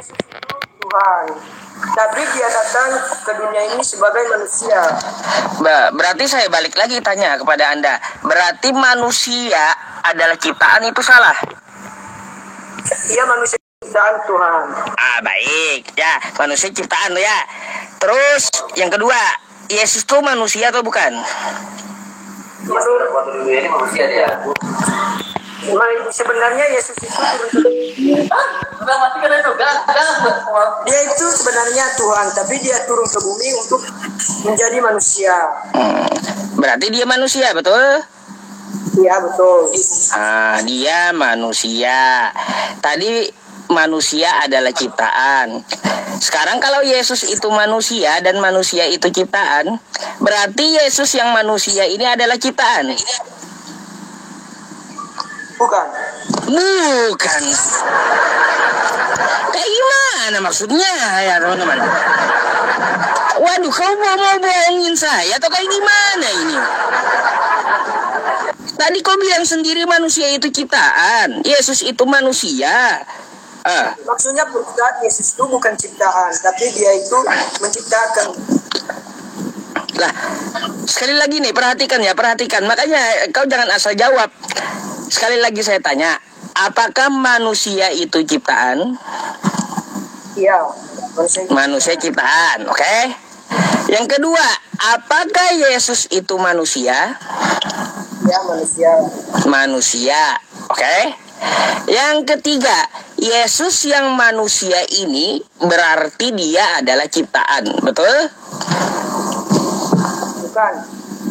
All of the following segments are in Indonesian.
Yesus itu Tuhan, tapi dia datang ke dunia ini sebagai manusia. Berarti saya balik lagi tanya kepada Anda. Berarti manusia adalah ciptaan, itu salah? Ia manusia ciptaan Tuhan. Baik. Ya, manusia ciptaan ya. Terus yang kedua, Yesus itu manusia atau bukan? Sebenarnya Yesus itu dia itu sebenarnya Tuhan, tapi dia turun ke bumi untuk menjadi manusia. Berarti dia manusia, betul? Iya, betul. Dia manusia. Tadi manusia adalah ciptaan. Sekarang kalau Yesus itu manusia dan manusia itu ciptaan, berarti Yesus yang manusia ini adalah ciptaan? Bukan. Kayak gimana maksudnya ya teman-teman? Waduh, kau mau bohongin saya atau kayak gimana ini? Tadi kau bilang sendiri manusia itu ciptaan, Yesus itu manusia. Maksudnya bukan, Yesus itu bukan ciptaan, tapi dia itu menciptakan. Lah, sekali lagi nih, perhatikan. Makanya kau jangan asal jawab. Sekali lagi saya tanya, apakah manusia itu ciptaan? Iya, manusia ciptaan, oke? Yang kedua, apakah Yesus itu manusia? Ya, manusia, oke? Yang ketiga, Yesus yang manusia ini berarti dia adalah ciptaan, betul? Bukan.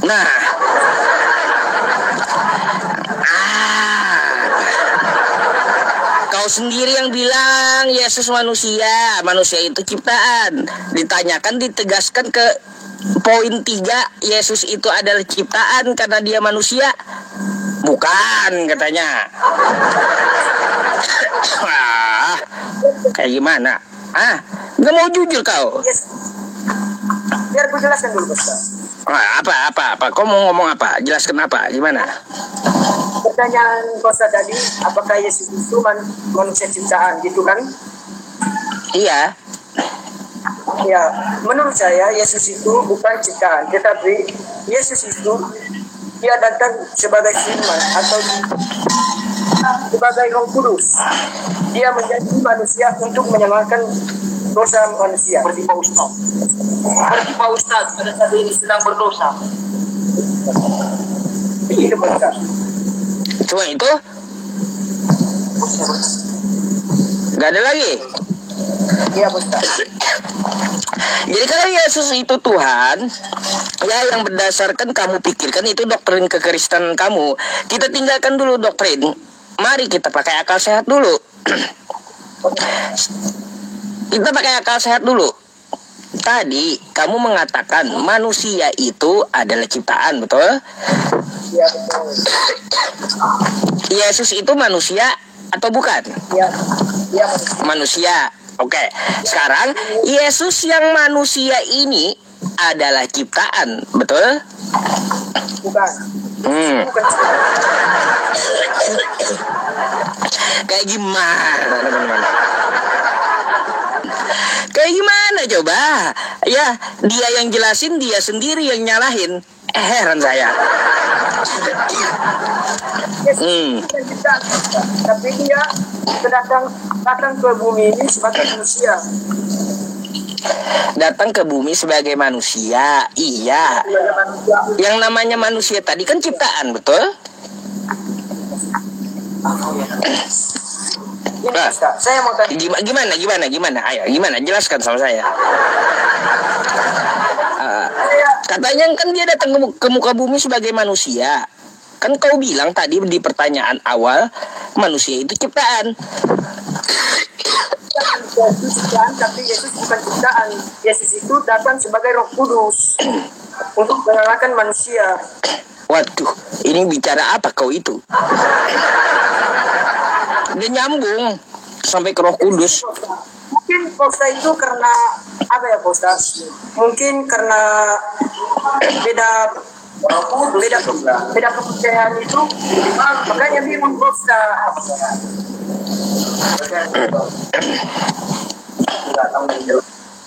Nah, kau sendiri yang bilang Yesus manusia itu ciptaan. Ditanyakan, ditegaskan ke poin 3, Yesus itu adalah ciptaan karena dia manusia. Bukan, katanya. Kayak gimana? Gak mau jujur kau? Yes. Biar aku jelaskan dulu, Ustaz. Apa? Kau mau ngomong apa? Jelaskan apa? Gimana? Pertanyaan Ustaz tadi, apakah Yesus itu manusia ciptaan, gitu kan? Iya. Ya, menurut saya Yesus itu bukan ciptaan, tetapi Yesus itu dia datang sebagai firman atau sebagai Roh Kudus. Dia menjadi manusia untuk menyelamatkan dosa manusia. Seperti Pak Ustaz pada saat ini sedang berdosa. Begitu, Pak Ustaz. Cuma itu? Gak ada lagi? Iya, Pak Ustaz. Jadi kalau Yesus itu Tuhan, ya yang berdasarkan kamu pikirkan itu doktrin kekristenan kamu. Kita tinggalkan dulu doktrin. Mari kita pakai akal sehat dulu. Kita pakai akal sehat dulu. Tadi kamu mengatakan manusia itu adalah ciptaan, betul? Iya, betul. Yesus itu manusia atau bukan? Iya, manusia. Oke. Sekarang Yesus yang manusia ini adalah ciptaan, betul? Bukan. Kayak gimana, teman-teman? Kayak gimana coba? Ya, dia yang jelasin, dia sendiri yang nyalahin. Heran saya. Tapi dia datang ke bumi ini sebagai manusia. Datang ke bumi sebagai manusia, iya. Yang namanya manusia tadi kan ciptaan, betul? Saya mau tanya. Gimana? Ayo, gimana? Jelaskan sama saya. Katanya kan dia datang ke muka bumi sebagai manusia. Kan kau bilang tadi di pertanyaan awal, manusia itu ciptaan. Yesus ciptaan, tapi Yesus bukan ciptaan. Yesus itu datang sebagai Roh Kudus untuk menyelamatkan manusia. Waduh, ini bicara apa kau itu? Dia nyambung sampai ke Roh Kudus. Mungkin Posta itu karena apa ya, Posta? Mungkin karena beda kepercayaan itu, makanya bingung, Posta.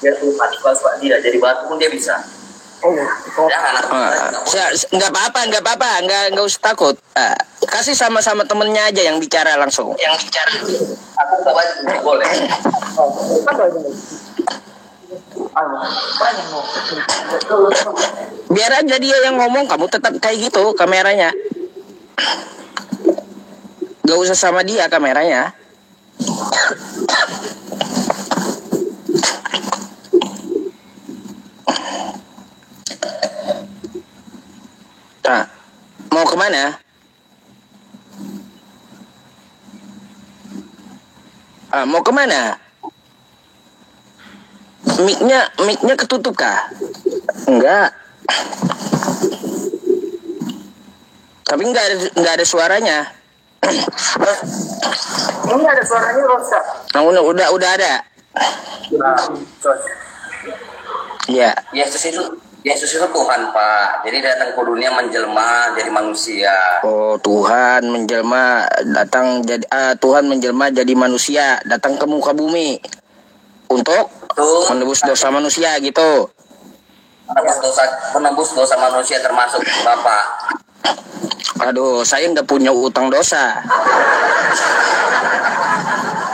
Dia tuh Pak dia jadi batu pun dia bisa. Jangan Nggak apa-apa, nggak usah takut. Kasih sama-sama temennya aja yang bicara langsung. aku nggak baca nggak boleh. Biar aja dia yang ngomong, kamu tetap kayak gitu kameranya. Gak usah sama dia kameranya. Nah, mau kemana? Mau kemana? Mic-nya ketutup kah? Enggak. Tapi nggak ada suaranya. Ini ada suaranya Rosa. Nah, udah ada. Iya. Yesus itu Tuhan, Pak. Jadi datang ke dunia menjelma jadi manusia. Oh, Tuhan menjelma jadi manusia, datang ke muka bumi untuk menebus dosa manusia gitu. Menebus dosa manusia termasuk Bapak. Aduh, saya nggak punya utang dosa.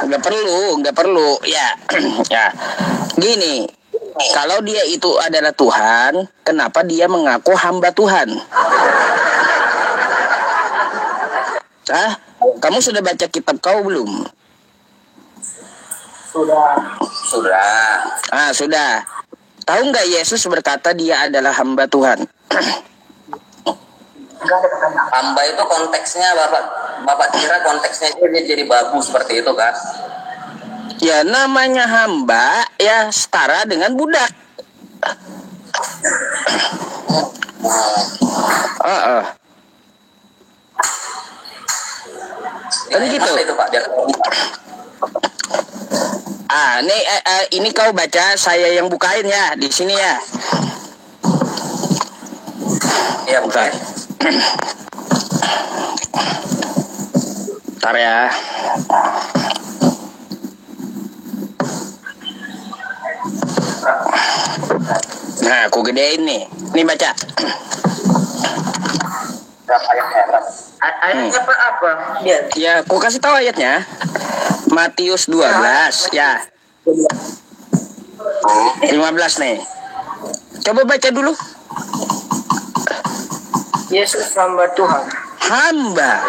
Nggak perlu. Ya, ya. Gini, kalau dia itu adalah Tuhan, kenapa dia mengaku hamba Tuhan? Kamu sudah baca kitab kau belum? Sudah. Sudah. Tahu nggak Yesus berkata dia adalah hamba Tuhan? Hamba itu konteksnya Bapak kira konteksnya dia jadi babu seperti itu kan? Ya, namanya hamba ya setara dengan budak. Kan gitu. Itu Pak. Ini kau baca, saya yang bukain ya di sini ya. Iya, bukan. Ntar ya. Nah, aku gedein nih. Nih baca. Berapa ayatnya? Ayatnya apa? Ya, aku kasih tahu ayatnya. Matius 12 ya. 15 nih. Coba baca dulu. Yesus hamba Tuhan. Hamba.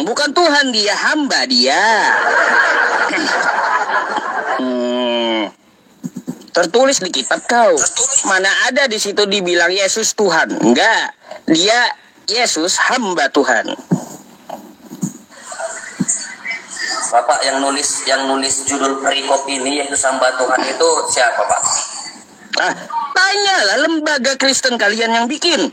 Bukan Tuhan dia, hamba dia. Tertulis di kitab kau. Mana ada di situ dibilang Yesus Tuhan? Enggak. Dia Yesus hamba Tuhan. Bapak yang nulis judul perikop ini yaitu hamba Tuhan itu siapa, Pak? Tanyalah lembaga Kristen kalian yang bikin.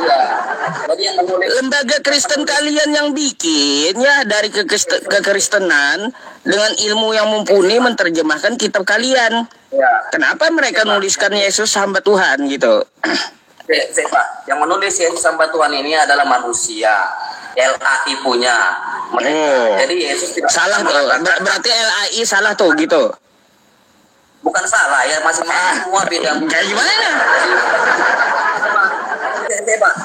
Iya. Jadi yang menulis Lembaga Kristen kalian yang bikin ya dari kekristenan dengan ilmu yang mumpuni menerjemahkan kitab kalian. ya. Kenapa mereka nuliskan Yesus hamba Tuhan gitu? Pak, yang menulis Yesus hamba Tuhan ini adalah manusia. LAI punya mereka. Jadi Yesus tidak Salah tuh. Berarti LAI salah tuh gitu. Bukan salah ya, masing-masing semua beda. Kayak gimana? Pak.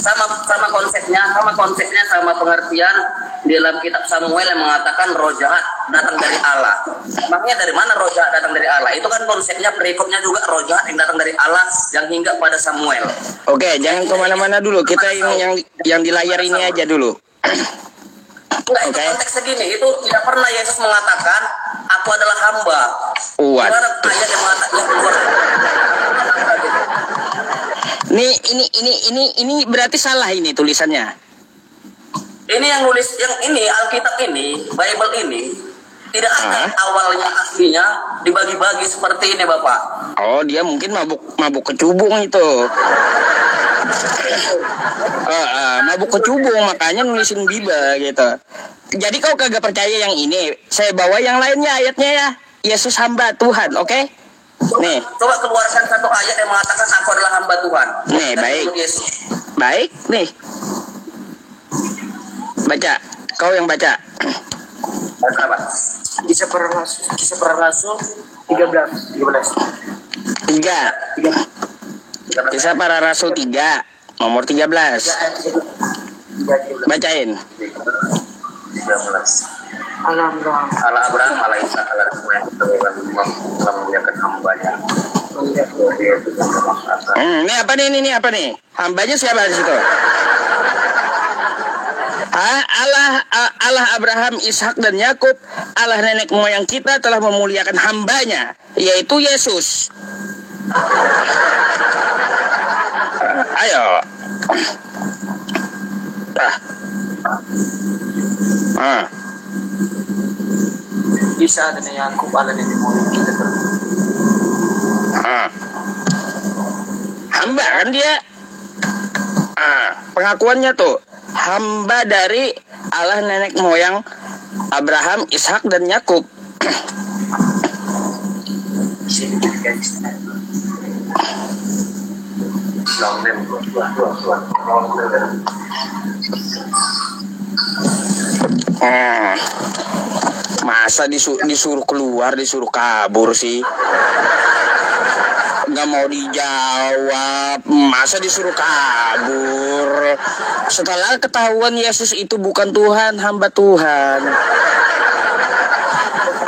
Sama konsepnya sama pengertian di dalam kitab Samuel yang mengatakan roh jahat datang dari Allah. Makanya dari mana roh jahat datang dari Allah? Itu kan konsepnya perikopnya juga roh jahat yang datang dari Allah yang hingga pada Samuel. Oke, jangan kemana-mana dulu. Kita yang di layar ini aja dulu. Enggak, itu konteks segini. Itu tidak pernah Yesus mengatakan aku adalah hamba. Gimana ayat yang mengatakan yang keluar? Ini berarti salah ini tulisannya. Ini yang nulis yang ini Alkitab ini, Bible ini tidak ada awalnya aslinya dibagi-bagi seperti ini, Bapak. Oh, dia mungkin mabuk kecubung itu. Mabuk kecubung makanya nulisin Bible gitu. Jadi kau kagak percaya yang ini, saya bawa yang lainnya ayatnya ya. Yesus hamba Tuhan, oke? Nih. Coba keluarkan satu ayat yang mengatakan aku adalah hamba Tuhan. Nih, baik. Baik, nih. Baca. Kau yang baca. Berapa? Kisah para Rasul 13. 3. Kisah para Rasul 3 nomor 13. Bacain. 13. Alhamdulillah. Allah Abraham, Allah Ishak, Allah Ismail telah memuliakan hambanya. Ini apa nih? Ini apa nih? Hambanya siapa di situ? Allah Abraham, Ishak dan Yakub, Allah nenek moyang kita telah memuliakan hambanya, yaitu Yesus. Ayo. Isa dan Yakub Allah nenek moyang kita Hamba kan dia. Pengakuannya tuh hamba dari Allah nenek moyang Abraham, Ishak dan Yakub. Masa disuruh keluar, disuruh kabur sih? Nggak mau dijawab, masa disuruh kabur? Setelah ketahuan Yesus itu bukan Tuhan, hamba Tuhan.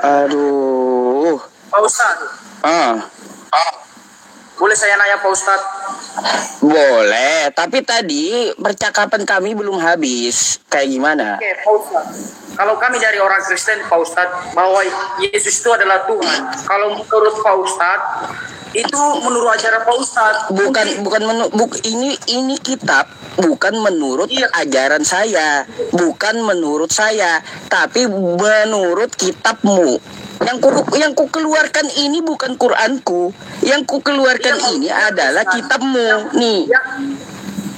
Aduh. Pak Ustadz. Boleh saya nanya Pak Ustadz? Boleh, tapi tadi percakapan kami belum habis. Kayak gimana? Oke, Pak Ustadz. Kalau kami dari orang Kristen, Pak Ustadz, bahwa Yesus itu adalah Tuhan. Kalau menurut Pak Ustadz, itu menurut ajaran Pak Ustadz. Ini kitab bukan menurut ajaran saya, bukan menurut saya, tapi menurut kitabmu. Yang ku keluarkan ini bukan Quranku. Yang ku keluarkan ini adalah kitabmu. Nih,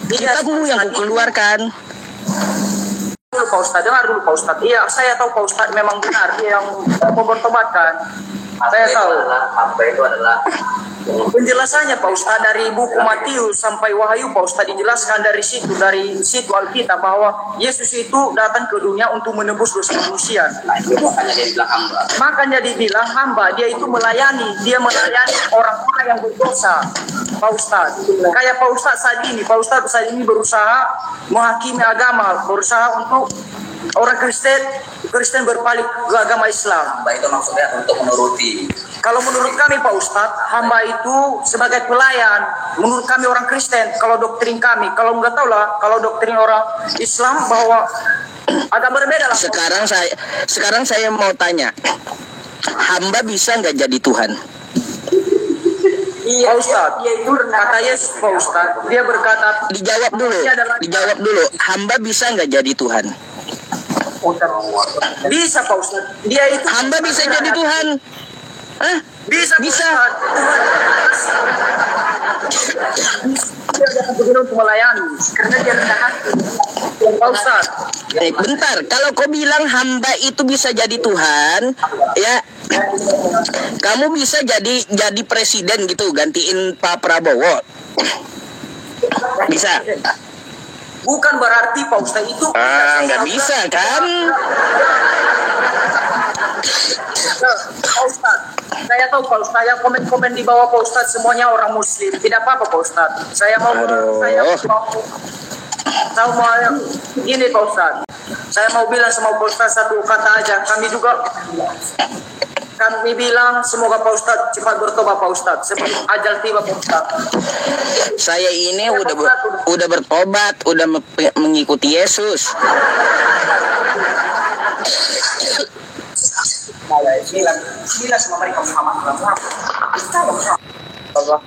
kitabmu yang ku keluarkan. Pak Ustadz, dengar dulu Pak Ustadz. Iya, saya tahu Pak Ustadz memang benar yang mempertobatkan. Saya tahu. Hamba itu adalah penjelasannya Pak Ustadz dari buku Matius sampai Wahyu, Pak Ustadz dijelaskan dari situ Alkitab bahwa Yesus itu datang ke dunia untuk menebus dosa manusia. makanya dia bilang hamba. Makanya dibilang hamba, dia itu melayani orang-orang yang berdosa. Pak Ustadz, kayak Pak Ustadz saat ini berusaha menghakimi agama, berusaha untuk orang Kristen berpaling ke agama Islam. Hamba itu maksudnya untuk menuruti. Kalau menurut kami Pak Ustadz, hamba itu sebagai pelayan. Menurut kami orang Kristen, kalau doktrin kami, kalau nggak tahu lah, kalau doktrin orang Islam bahwa agak berbeda lah. Sekarang saya mau tanya, hamba bisa nggak jadi Tuhan? Iya Ustadz, kata Yesus Pak Ustadz, dia berkata, Dijawab dulu, hamba bisa nggak jadi Tuhan? bisa Pak Ustadz, dia itu Hamba bisa jadi Tuhan? Hah? Bisa. Dia akan begitu untuk melayani karena dia rendah hati. Pak Ustadz. Bentar, kalau kau bilang hamba itu bisa jadi Tuhan, ya, kamu bisa jadi presiden gitu, gantiin Pak Prabowo, bisa? Bukan berarti Pak Ustadz itu. Nggak bisa kan? Pak Ustadz, saya tahu Pak Ustadz, yang komen-komen di bawah Pak Ustadz semuanya orang Muslim. Tidak apa-apa Pak Ustadz. Saya mau ini Pak Ustadz. Saya mau bilang sama Pak Ustadz satu kata aja. Kami bilang semoga Pak Ustadz cepat bertobat Pak Ustadz. Seperti ajal tiba Pak Ustadz. Saya ini udah bertobat, udah mengikuti Yesus. Bismillah sama mereka Muhammad. Allah.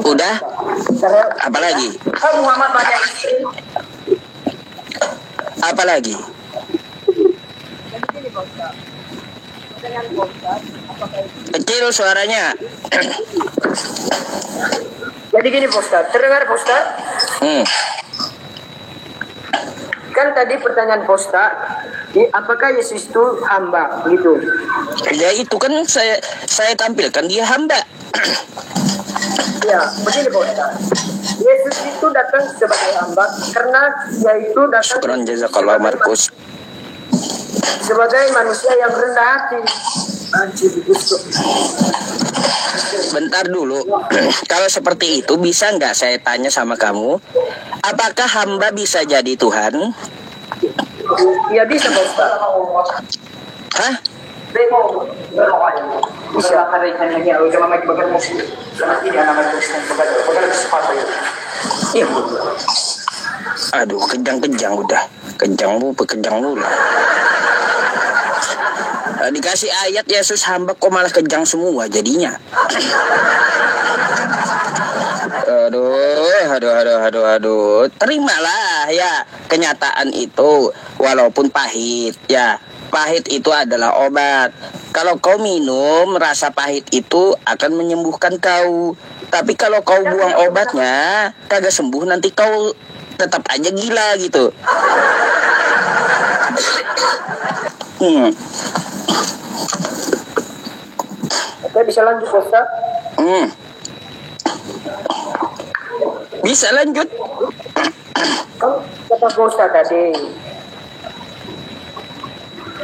Udah? Apa lagi? Muhammad banyak istri. Apa lagi? Kecil suaranya. Jadi gini Pak Ustadz, terdengar Pak Ustadz? Kan tadi pertanyaan Pak Ustadz, apakah Yesus itu hamba gitu? Ya itu kan saya tampilkan dia hamba. Ya, begini Pak Ustaz. Yesus itu datang sebagai hamba karena dia itu datang Syukran jazakallah Markus. sebagai manusia yang rendah hati. Bentar dulu. Kalau seperti itu bisa nggak saya tanya sama kamu, apakah hamba bisa jadi Tuhan? Ya bisa Pak Ustaz. Hah? Iya. Aduh, kejang-kejang udah. Kejang dulu. Dikasih ayat Yesus hamba kok malah kejang semua jadinya. Aduh. Terimalah ya kenyataan itu walaupun pahit ya. Pahit itu adalah obat. Kalau kau minum, rasa pahit itu akan menyembuhkan kau. Tapi kalau kau buang obatnya, kagak sembuh, nanti kau tetap aja gila gitu. Oke, bisa lanjut Pak Ustaz? Bisa lanjut. Kan kata Pak Ustaz tadi,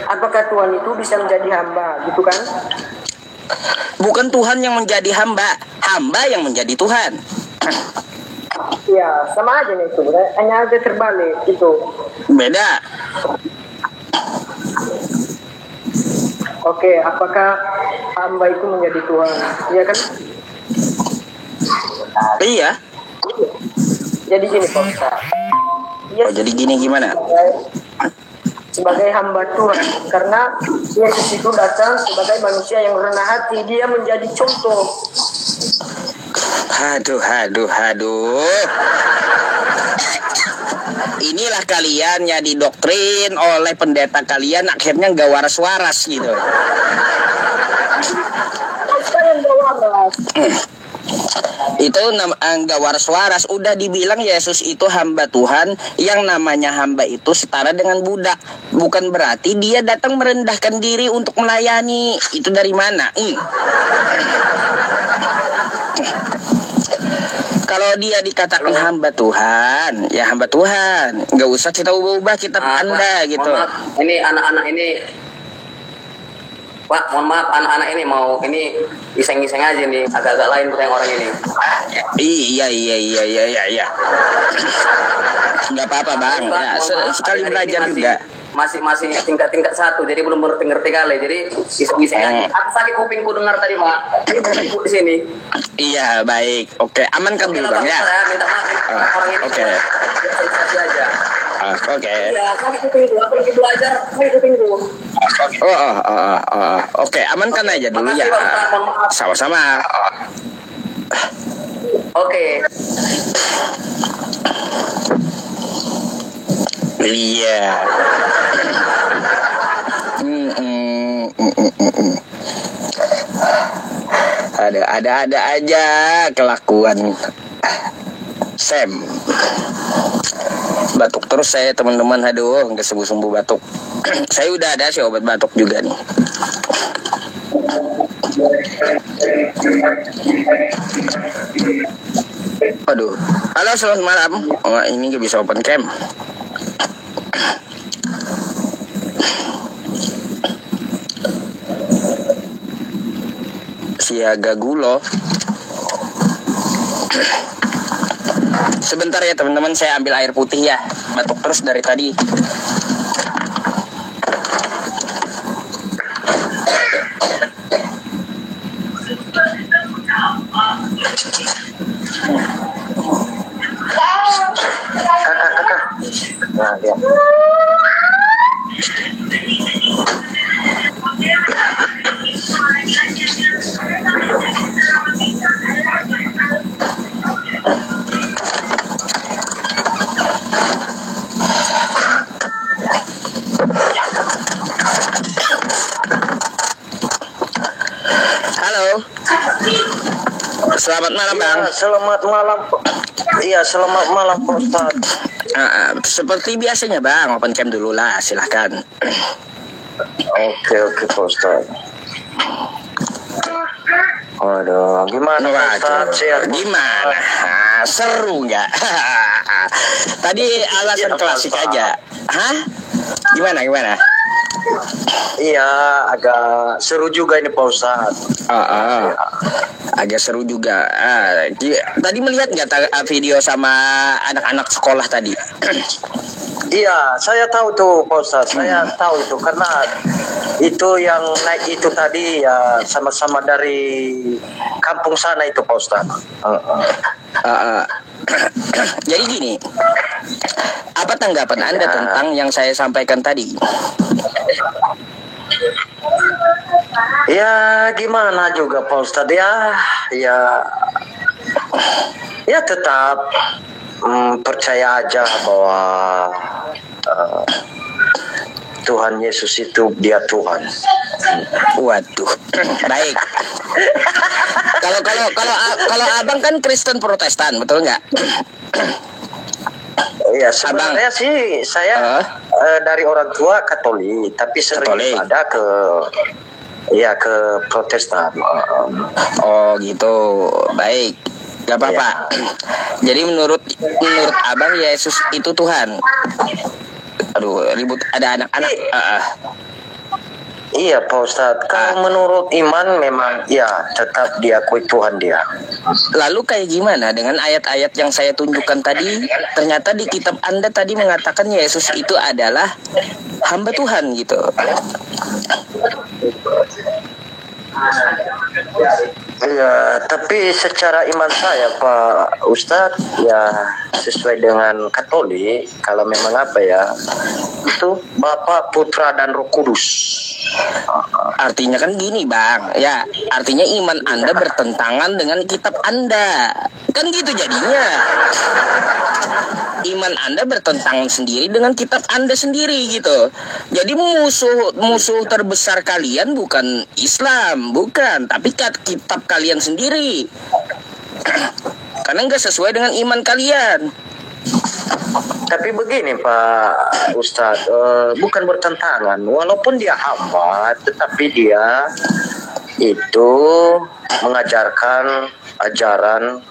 apakah Tuhan itu bisa menjadi hamba, gitu kan? Bukan Tuhan yang menjadi hamba, hamba yang menjadi Tuhan. Ya, sama aja nih itu, hanya aja terbalik itu. Beda. Oke, apakah hamba itu menjadi Tuhan? Iya kan? Iya. Jadi gini Pak Ustaz. Oh, jadi gini gimana? Sebagai hamba Tuhan, karena Yesus itu datang sebagai manusia yang rendah hati, dia menjadi contoh. Aduh. Inilah kalian ya didoktrin oleh pendeta kalian, akhirnya nggak waras-waras gitu. Kita yang gak waras. Itu nggak waras-waras. Udah dibilang Yesus itu hamba Tuhan. Yang namanya hamba itu setara dengan budak. Bukan berarti dia datang merendahkan diri untuk melayani. Itu dari mana? Kalau dia dikatakan hamba Tuhan, ya hamba Tuhan. Nggak usah kita ubah-ubah kitab Anda gitu. Ini anak-anak ini, Pak, mohon maaf, anak-anak ini mau ini iseng-iseng aja nih, agak-agak lain yang orang ini. Iya. Nggak apa-apa bang. Ya, sekali belajar juga. Masih tingkat 1, jadi belum ngerti kali. Jadi iseng-iseng aja. Aku sakit kupingku dengar tadi, Pak. Ini kupingku di sini. Iya, baik. Oke, amankan dulu bang ya. Minta maaf orang ini. Oke. Aja. Oke. Iya, sakit kuping dulu. Aku lagi belajar, sakit kuping dulu. Oke, amankan aja dulu ya. Sama-sama. Oke. Iya. Ada aja kelakuan Sam. Batuk terus saya teman-teman, aduh nggak sembuh-sembuh batuk. Saya udah ada sih obat batuk juga nih. Aduh, halo selamat malam. Oh, ini nggak bisa open cam. Siaga gulo. Sebentar ya teman-teman, saya ambil air putih ya. Batuk terus dari tadi. Kakak. Nah, dia. Halo. Selamat malam, Bang. Selamat malam. Iya, selamat malam, Pak Ustaz. Seperti biasanya, Bang. Open cam dulu lah, silahkan. Oke, Pak Ustaz. Waduh, gimana Ustaz? Gimana? Seru nggak? Tadi alasan Iya, klasik Pak. aja. Hah? Gimana? Iya, agak seru juga ini Pak Ustaz. Agak seru juga. Tadi melihat nggak video sama anak-anak sekolah tadi? Iya, saya tahu tuh Pak Ustaz. Saya tahu itu karena itu yang naik itu tadi ya sama-sama dari kampung sana itu Pak Ustaz. Jadi gini, apa tanggapan Anda tentang yang saya sampaikan tadi? Ya gimana juga Pak Ustadz ya tetap percaya aja bahwa Tuhan Yesus itu dia Tuhan. Waduh, baik. Kalau abang kan Kristen Protestan, betul nggak? Iya sebenarnya sih saya dari orang tua Katolik, tapi sering ada ke Protestan. Oh gitu, baik. Gak apa-apa. Jadi menurut abang Yesus itu Tuhan. Aduh, ribut ada anak-anak. Iya Pak Ustadz, kalau menurut iman memang ya tetap diakui Tuhan dia. Lalu kayak gimana dengan ayat-ayat yang saya tunjukkan tadi? Ternyata di kitab Anda tadi mengatakan Yesus itu adalah hamba Tuhan gitu. Ya, tapi secara iman saya Pak Ustadz ya sesuai dengan Katolik, kalau memang itu Bapa, Putra dan Roh Kudus. Artinya kan gini Bang, ya artinya iman Anda bertentangan dengan kitab Anda. Kan gitu jadinya. Iman Anda bertentangan sendiri dengan kitab Anda sendiri gitu. Jadi musuh terbesar kalian bukan Islam, bukan, tapi kitab kalian sendiri. Karena nggak sesuai dengan iman kalian. Tapi begini Pak Ustadz, bukan bertentangan. Walaupun dia hamba, tetapi dia itu mengajarkan ajaran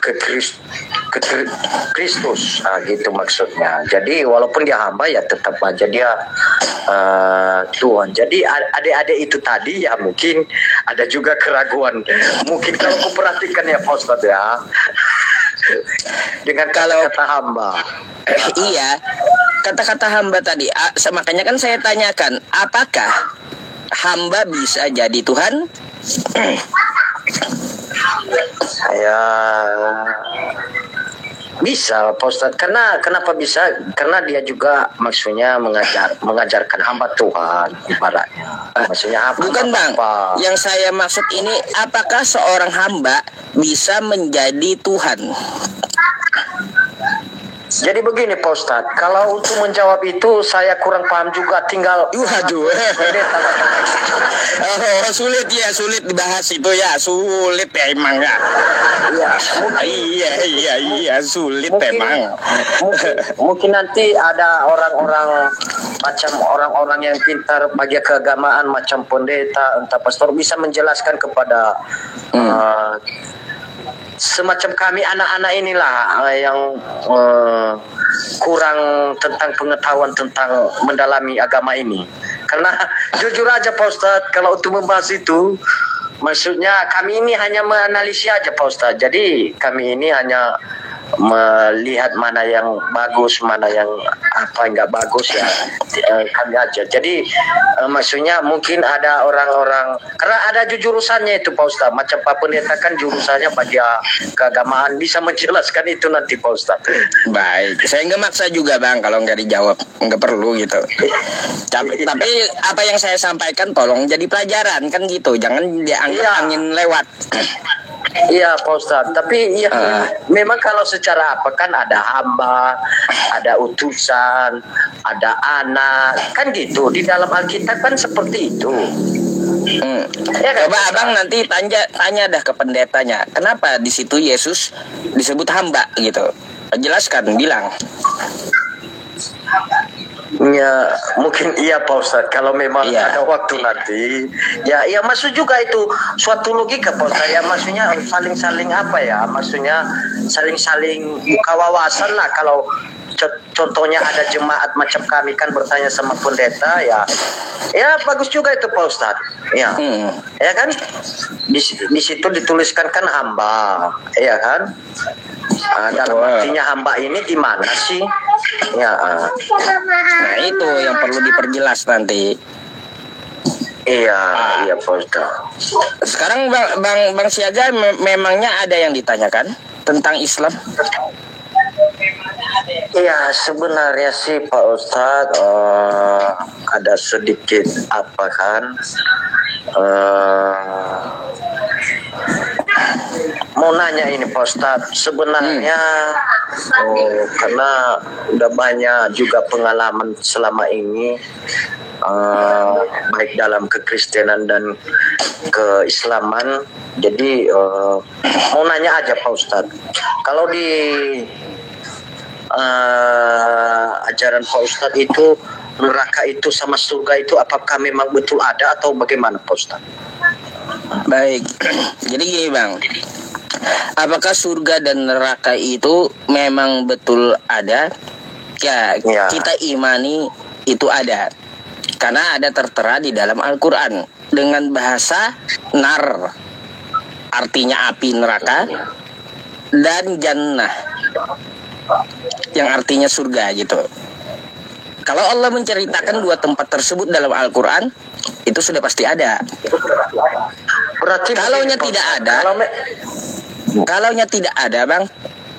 ke Kristus, gitu maksudnya. Jadi walaupun dia hamba ya tetap aja dia Tuhan. Jadi adik-adik itu tadi ya mungkin ada juga keraguan. Mungkin kalau aku perhatikan ya Pak Ustadz ya, dengan kata hamba. Iya, kata-kata hamba tadi. Makanya kan saya tanyakan, apakah hamba bisa jadi Tuhan? Saya bisa Pak Ustadz. Kenapa bisa? Karena dia juga maksudnya mengajarkan hamba Tuhan ibaratnya. Maksudnya apa? Bukan Bang, yang saya maksud ini, apakah seorang hamba bisa menjadi Tuhan? Jadi begini Pak Ustadz, kalau untuk menjawab itu saya kurang paham juga, tinggal Waduh. Sulit dibahas itu ya, sulit ya emang ya. Iya, sulit emang. Mungkin nanti ada orang-orang yang pintar bagi keagamaan macam pendeta, entah pastor bisa menjelaskan kepada semacam kami anak-anak inilah yang kurang tentang pengetahuan tentang mendalami agama ini. Karena jujur aja Pak Ustadz, kalau untuk membahas itu, maksudnya kami ini hanya menganalisis aja Pak Ustadz. Jadi kami ini hanya melihat mana yang bagus, mana yang nggak bagus ya, kami aja. Jadi maksudnya mungkin ada orang-orang, karena ada jurusannya itu Pak Ustadz, macam Pak Pendeta kan jurusannya bagi keagamaan, bisa menjelaskan itu nanti Pak Ustadz. Baik, saya nggak maksa juga Bang kalau nggak dijawab, nggak perlu gitu. Tapi apa yang saya sampaikan tolong jadi pelajaran kan gitu, jangan dianggap angin lewat. Iya Pak Ustadz, tapi ya memang kalau secara apa kan ada hamba, ada utusan, ada anak, kan gitu. Di dalam Alkitab kan seperti itu. Ya, coba Abang nanti tanya dah ke pendetanya, kenapa di situ Yesus disebut hamba gitu? Jelaskan, bilang. Ya, mungkin iya Pak Ustadz. Kalau memang Iya. ada waktu nanti, ya maksud juga itu suatu logika Pak Ustadz. Ya maksudnya saling-saling apa ya? Maksudnya saling-saling buka wawasan lah. Kalau contohnya ada jemaat macam kami kan bertanya sama pendeta, ya bagus juga itu Pak Ustadz. Ya, ya kan? Di situ dituliskan kan hamba, ya kan? Dalam artinya hamba ini di mana sih? Ya. Nah itu yang perlu diperjelas nanti. Iya, iya Pak Ustadz. Sekarang Bang Siaga memangnya ada yang ditanyakan tentang Islam? Iya, sebenarnya sih Pak Ustadz ada sedikit apa kan? Mau nanya ini Pak Ustadz, sebenarnya karena udah banyak juga pengalaman selama ini, baik dalam kekristenan dan keislaman. Jadi mau nanya aja Pak Ustadz, kalau di ajaran Pak Ustadz itu neraka itu sama surga itu apakah memang betul ada atau bagaimana Pak Ustadz? Baik, jadi gini Bang, apakah surga dan neraka itu memang betul ada? Ya, kita imani itu ada, karena ada tertera di dalam Al-Quran dengan bahasa nar, artinya api neraka, dan jannah, yang artinya surga gitu. Kalau Allah menceritakan dua tempat tersebut dalam Al-Quran, itu sudah pasti ada. Berarti Kalaunya tidak ada, kalaunya tidak ada Bang,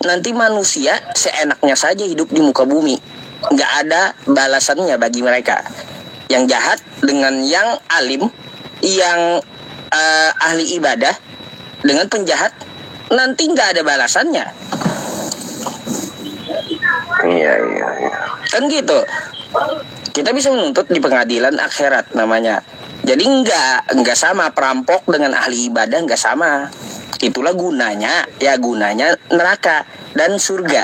nanti manusia seenaknya saja hidup di muka bumi, nggak ada balasannya bagi mereka. Yang jahat dengan yang alim, yang ahli ibadah dengan penjahat, nanti nggak ada balasannya. Iya. Kan gitu. Kita bisa menuntut di pengadilan akhirat namanya. Jadi nggak sama perampok dengan ahli ibadah, nggak sama. Itulah gunanya neraka dan surga.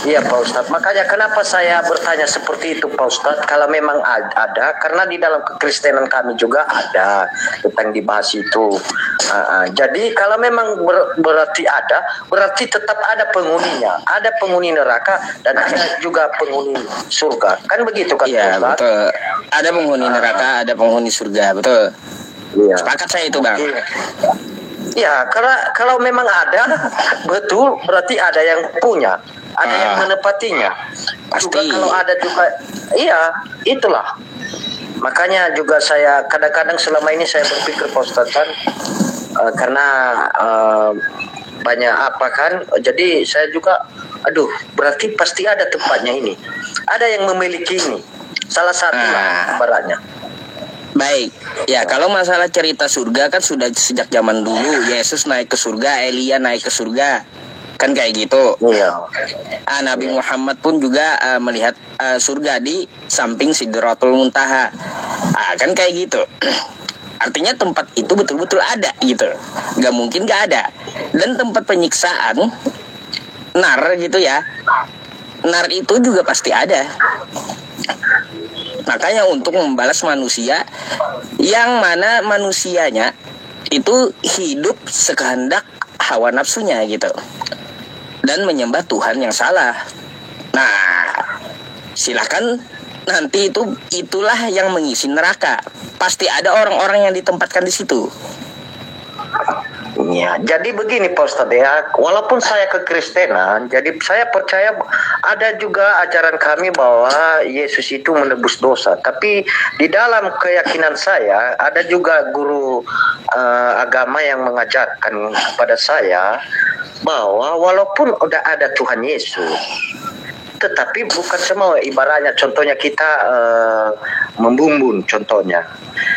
Iya Pak Ustadz, makanya kenapa saya bertanya seperti itu Pak Ustadz, kalau memang ada, karena di dalam kekristenan kami juga ada tentang dibahas itu. Jadi kalau memang berarti ada, berarti tetap ada penghuninya, ada penghuni neraka dan ada juga penghuni surga, kan begitu kan Iya, Pak Ustadz? betul. Ada penghuni neraka, ada penghuni surga, betul. Iya. Sepakat saya itu Bang. Ya, kalau memang ada, betul, berarti ada yang punya, ada yang menepatinya. Pasti. Juga kalau ada juga, iya, itulah. Makanya juga saya kadang-kadang selama ini saya berpikir Pak Ustadz kan, karena banyak apa kan, jadi saya juga, berarti pasti ada tempatnya ini. Ada yang memiliki ini, salah satu lah baratnya. Baik, ya kalau masalah cerita surga kan sudah sejak zaman dulu. Yesus naik ke surga, Elia naik ke surga, kan kayak gitu. Iya. Nabi Muhammad pun juga melihat surga di samping Sidratul Muntaha, kan kayak gitu. Artinya tempat itu betul-betul ada gitu, nggak mungkin nggak ada. Dan tempat penyiksaan nar gitu ya, nar itu juga pasti ada. Makanya untuk membalas manusia, yang mana manusianya itu hidup sekehendak hawa nafsunya gitu, dan menyembah Tuhan yang salah. Nah, silakan nanti itulah yang mengisi neraka. Pasti ada orang-orang yang ditempatkan di situ. Ya, jadi begini Pak Ustadz ya, walaupun saya kekristenan, jadi saya percaya ada juga ajaran kami bahwa Yesus itu menebus dosa. Tapi di dalam keyakinan saya, ada juga guru agama yang mengajarkan kepada saya bahwa walaupun udah ada Tuhan Yesus, tetapi bukan semua, ibaratnya contohnya kita membumbun contohnya.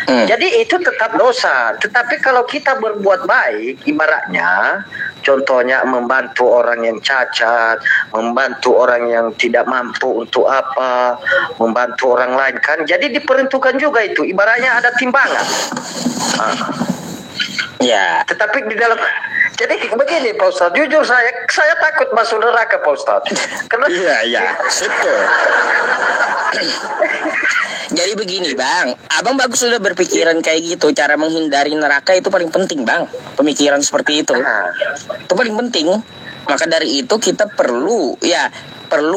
Jadi itu tetap dosa. Tetapi kalau kita berbuat baik, ibaratnya contohnya membantu orang yang cacat, membantu orang yang tidak mampu untuk apa, membantu orang lain kan. Jadi diperuntukkan juga itu, ibaratnya ada timbangan. Ya. Tetapi di dalam Jadi begini Pak Ustadz, jujur saya takut masuk neraka Pak Ustadz. Karena Iya, betul. Jadi begini Bang, Abang bagus sudah berpikiran kayak gitu. Cara menghindari neraka itu paling penting Bang. Pemikiran seperti itu itu paling penting. Maka dari itu kita perlu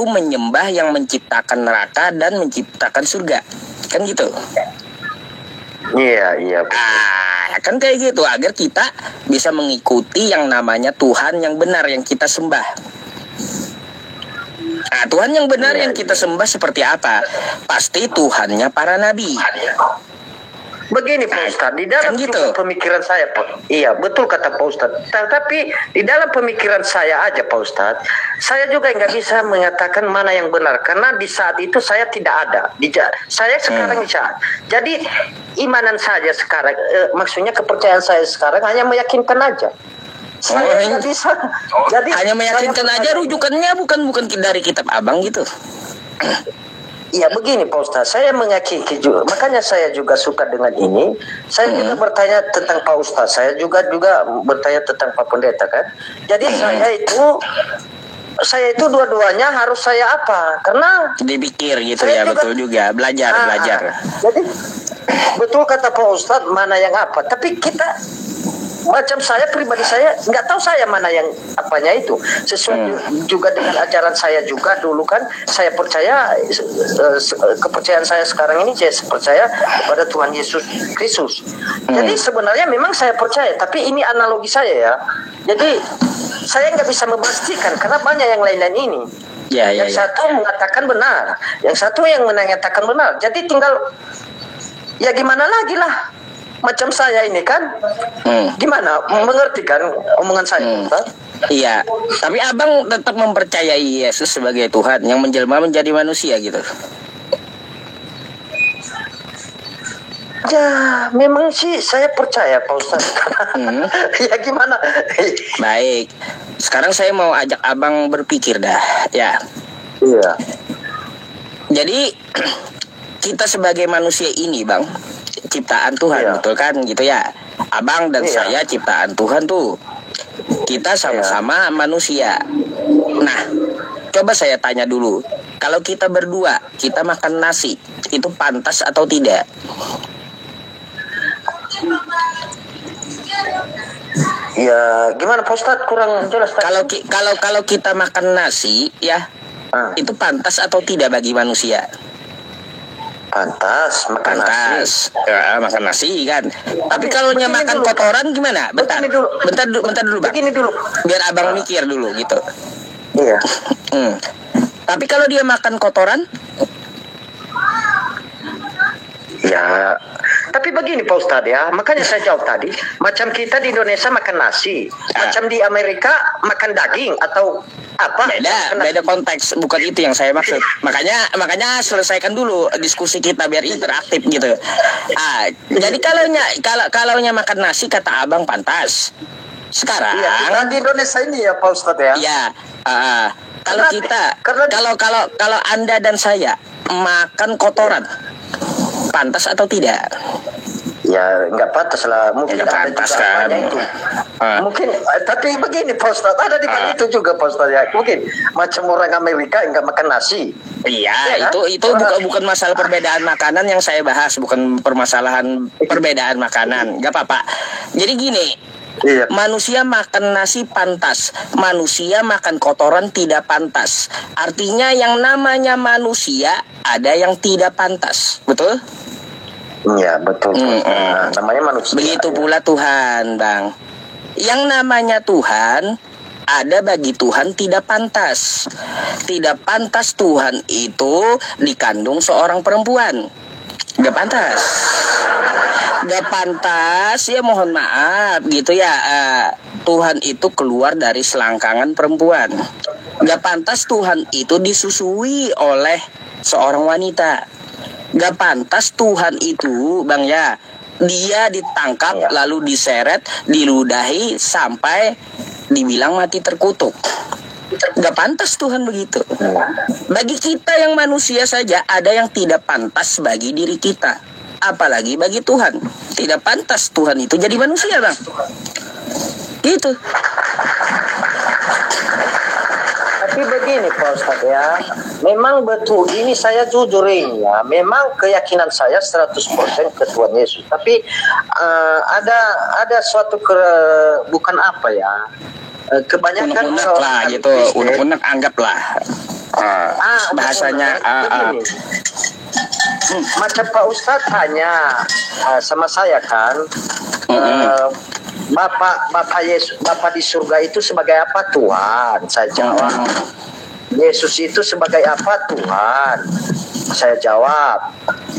menyembah yang menciptakan neraka dan menciptakan surga. Kan gitu. Iya. Kan kayak gitu agar kita bisa mengikuti yang namanya Tuhan yang benar yang kita sembah. Nah, Tuhan yang benar yang kita sembah seperti apa? Pasti Tuhannya para nabi. Begini Pak Ustadz, di dalam Kan gitu. juga pemikiran saya Pak. Iya, betul kata Pak Ustadz. Tapi di dalam pemikiran saya aja Pak Ustadz, saya juga nggak bisa mengatakan mana yang benar. Karena di saat itu saya tidak ada. Saya sekarang di saat. Jadi imanan saja sekarang, maksudnya kepercayaan saya sekarang hanya meyakinkan aja. Saya nggak bisa. Jadi hanya meyakinkan saya aja, rujukannya bukan dari kitab Abang gitu. Iya begini Pak Ustadz, saya meyakini juga, makanya saya juga suka dengan ini. Saya juga bertanya tentang Pak Ustadz, saya juga bertanya tentang Pak Pendeta kan. Jadi saya itu dua-duanya harus saya apa? Karena Dipikir gitu saya ya, betul juga. Belajar. Jadi betul kata Pak Ustadz mana yang apa. Tapi kita macam saya pribadi saya nggak tahu saya mana yang apanya itu sesuai juga dengan ajaran saya juga dulu kan saya percaya kepercayaan saya sekarang ini saya percaya kepada Tuhan Yesus Kristus. Jadi sebenarnya memang saya percaya tapi ini analogi saya ya. Jadi saya nggak bisa memastikan karena banyak yang lain-lain ini. Yang satu mengatakan benar, yang satu yang mengatakan benar. Jadi tinggal ya gimana lagi lah. Macam saya ini kan, gimana mengerti kan omongan saya? Iya, tapi Abang tetap mempercayai Yesus sebagai Tuhan yang menjelma menjadi manusia gitu. Ya, memang sih saya percaya Pak Ustadz. Ya gimana? Baik, sekarang saya mau ajak Abang berpikir dah, ya. Iya. Jadi kita sebagai manusia ini, Bang, ciptaan Tuhan, betul kan gitu ya. Abang dan saya ciptaan Tuhan tuh. Kita sama-sama manusia. Nah, coba saya tanya dulu. Kalau kita berdua, kita makan nasi, itu pantas atau tidak? Ya, gimana Pak Ustadz kurang jelas. Kalau kita makan nasi, ya, itu pantas atau tidak bagi manusia? Pantas makan nasi. Ya, makan nasi kan. Tapi kalau makan kotoran gimana? Bentar dulu Bang. Begini dulu. Biar Abang mikir dulu gitu. Iya. Tapi kalau dia makan kotoran? Ya, tapi begini Pak Ustadz ya, makanya saya jawab tadi, macam kita di Indonesia makan nasi, macam di Amerika makan daging atau apa? Beda konteks, bukan itu yang saya maksud. Makanya selesaikan dulu diskusi kita biar interaktif gitu. Jadi kalaunya makan nasi kata Abang pantas. Sekarang kita di Indonesia ini ya Pak Ustadz ya. Iya. Kalau Anda dan saya makan kotoran, pantas atau tidak? Ya nggak pantas lah, mungkin ya, ada pantas, juga kan? itu. Mungkin tapi begini Pak Ustadz, ada di balik itu juga Pak Ustadz ya. Mungkin macam orang Amerika nggak makan nasi. Iya, ya, itu bukan masalah perbedaan makanan yang saya bahas, bukan permasalahan perbedaan makanan. Nggak apa-apa. Jadi gini, manusia makan nasi pantas, manusia makan kotoran tidak pantas. Artinya yang namanya manusia ada yang tidak pantas, betul? Ya betul. Namanya manusia. Begitu pula Tuhan, Bang. Yang namanya Tuhan ada bagi Tuhan tidak pantas. Tidak pantas Tuhan itu dikandung seorang perempuan. Gak pantas. Gak pantas, ya mohon maaf gitu ya. Tuhan itu keluar dari selangkangan perempuan. Gak pantas Tuhan itu disusui oleh seorang wanita. Gak pantas Tuhan itu, Bang ya, dia ditangkap lalu diseret, diludahi sampai dibilang mati terkutuk. Gak pantas Tuhan begitu. Bagi kita yang manusia saja ada yang tidak pantas bagi diri kita, apalagi bagi Tuhan. Tidak pantas Tuhan itu jadi manusia, Bang. Gitu. Tapi begini Pak Ustadz ya, memang betul ini saya jujur ini ya, memang keyakinan saya 100% ke Tuhan Yesus. Tapi ada suatu bukan apa ya, kebanyakan unek-unek lah gitu, unek-unek anggaplah bahasanya. Begini. Macam Pak Ustadz tanya sama saya kan, Bapak Yesus, Bapak di surga itu sebagai apa Tuhan? Saya jawab. Yesus itu sebagai apa Tuhan? Saya jawab.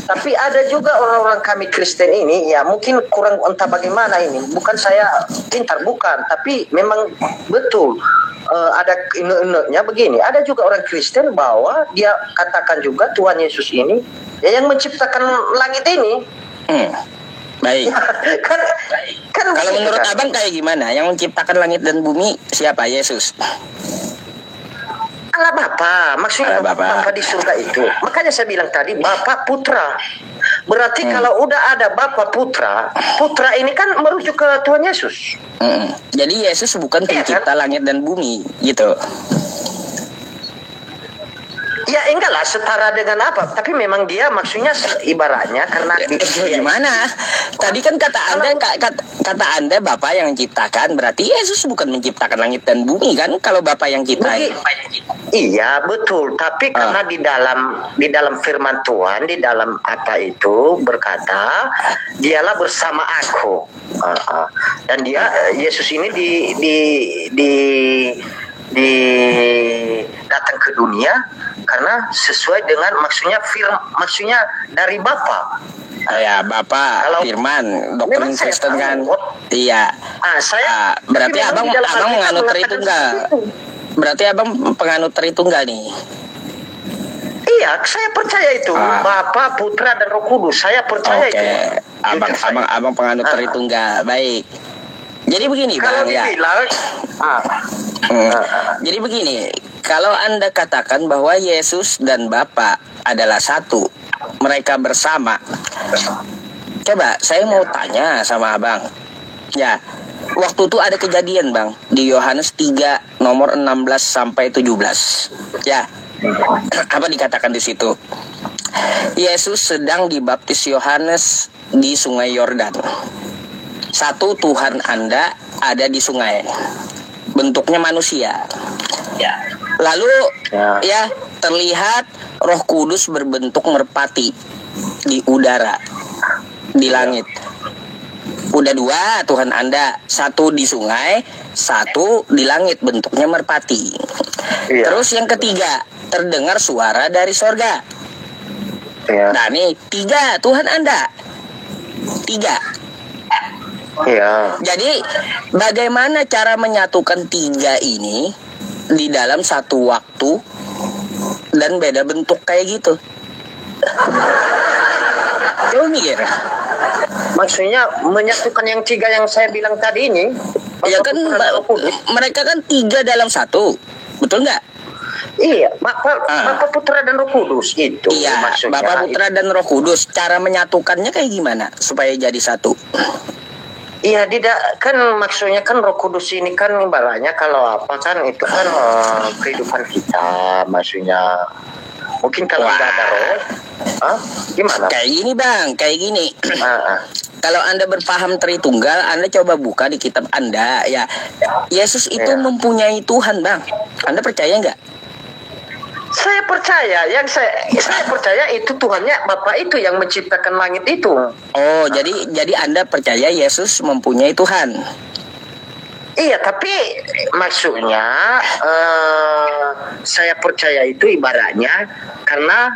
Tapi ada juga orang-orang kami Kristen ini, ya mungkin kurang entah bagaimana ini. Bukan saya pintar, bukan. Tapi memang betul. Ada ine-inenya begini. Ada juga orang Kristen bahwa dia katakan juga Tuhan Yesus ini ya yang menciptakan langit ini. Baik. kan Kalau begitu, menurut kan? abang kayak gimana? Yang menciptakan langit dan bumi siapa? Yesus. Allah Bapa, maksudnya Allah Bapa. Bapa di surga itu. Makanya saya bilang tadi Bapa Putra. Berarti kalau udah ada Bapa Putra, Putra ini kan merujuk ke Tuhan Yesus. Jadi Yesus bukan Iya, pencipta langit dan bumi, gitu. Ya enggak lah setara dengan apa, tapi memang dia maksudnya ibaratnya karena Gimana? Tadi kan kata Anda Bapak yang menciptakan, berarti Yesus bukan menciptakan langit dan bumi kan? Kalau Bapak yang ciptain. Iya betul, tapi karena di dalam firman Tuhan, di dalam apa itu berkata, dialah bersama aku. Dan dia Yesus ini di datang ke dunia karena sesuai dengan maksudnya dari Bapa. Ya Bapak Kalau- firman doktrin Memang saya Kristen tahu. kan. Iya. Saya Berarti tapi memang abang di dalam abang Alkitab menganut mengatakan Tritunggal. seperti itu. Berarti abang penganut Tritunggal nih. Iya, saya percaya itu. Bapa, Putra dan Roh Kudus. Saya percaya Oke. itu. Abang Jujur saya. abang penganut Tritunggal. Baik. Jadi begini Kalau Bang ya. dibilang Jadi begini, kalau Anda katakan bahwa Yesus dan Bapa adalah satu, mereka bersama. Coba saya mau tanya sama Abang. Ya, waktu itu ada kejadian Bang di Yohanes 3 nomor 16 sampai 17. Ya. Apa dikatakan di situ? Yesus sedang dibaptis Yohanes di Sungai Yordan. Satu, Tuhan Anda ada di sungai. Bentuknya manusia. Ya. Lalu ya terlihat Roh Kudus berbentuk merpati di udara, di langit. Udah dua Tuhan Anda, satu di sungai, satu di langit bentuknya merpati. Iya. Terus yang ketiga, terdengar suara dari sorga. Iya. Nah nih, tiga Tuhan Anda. Tiga. Iya. Jadi bagaimana cara menyatukan tiga ini di dalam satu waktu dan beda bentuk kayak gitu? Coba mikir. Maksudnya menyatukan yang tiga yang saya bilang tadi ini. Ya kan mereka kan tiga dalam satu, betul nggak? Iya, Bapa Putra dan Roh Kudus itu. Iya, maksudnya. Bapa Putra dan Roh Kudus. Cara menyatukannya kayak gimana supaya jadi satu? Iya, tidak kan maksudnya kan Roh Kudus ini kan ibaratnya kalau apa kan itu kan kehidupan kita, maksudnya mungkin kalau nggak ada roh, gimana? Kayak gini Bang, kayak gini. Ah. Kalau Anda berpaham Tritunggal, Anda coba buka di kitab Anda ya. Yesus itu mempunyai Tuhan Bang. Anda percaya nggak? Saya percaya, yang saya percaya itu Tuhannya Bapa itu yang menciptakan langit itu. Oh, jadi Anda percaya Yesus mempunyai Tuhan. Iya, tapi maksudnya saya percaya itu ibaratnya karena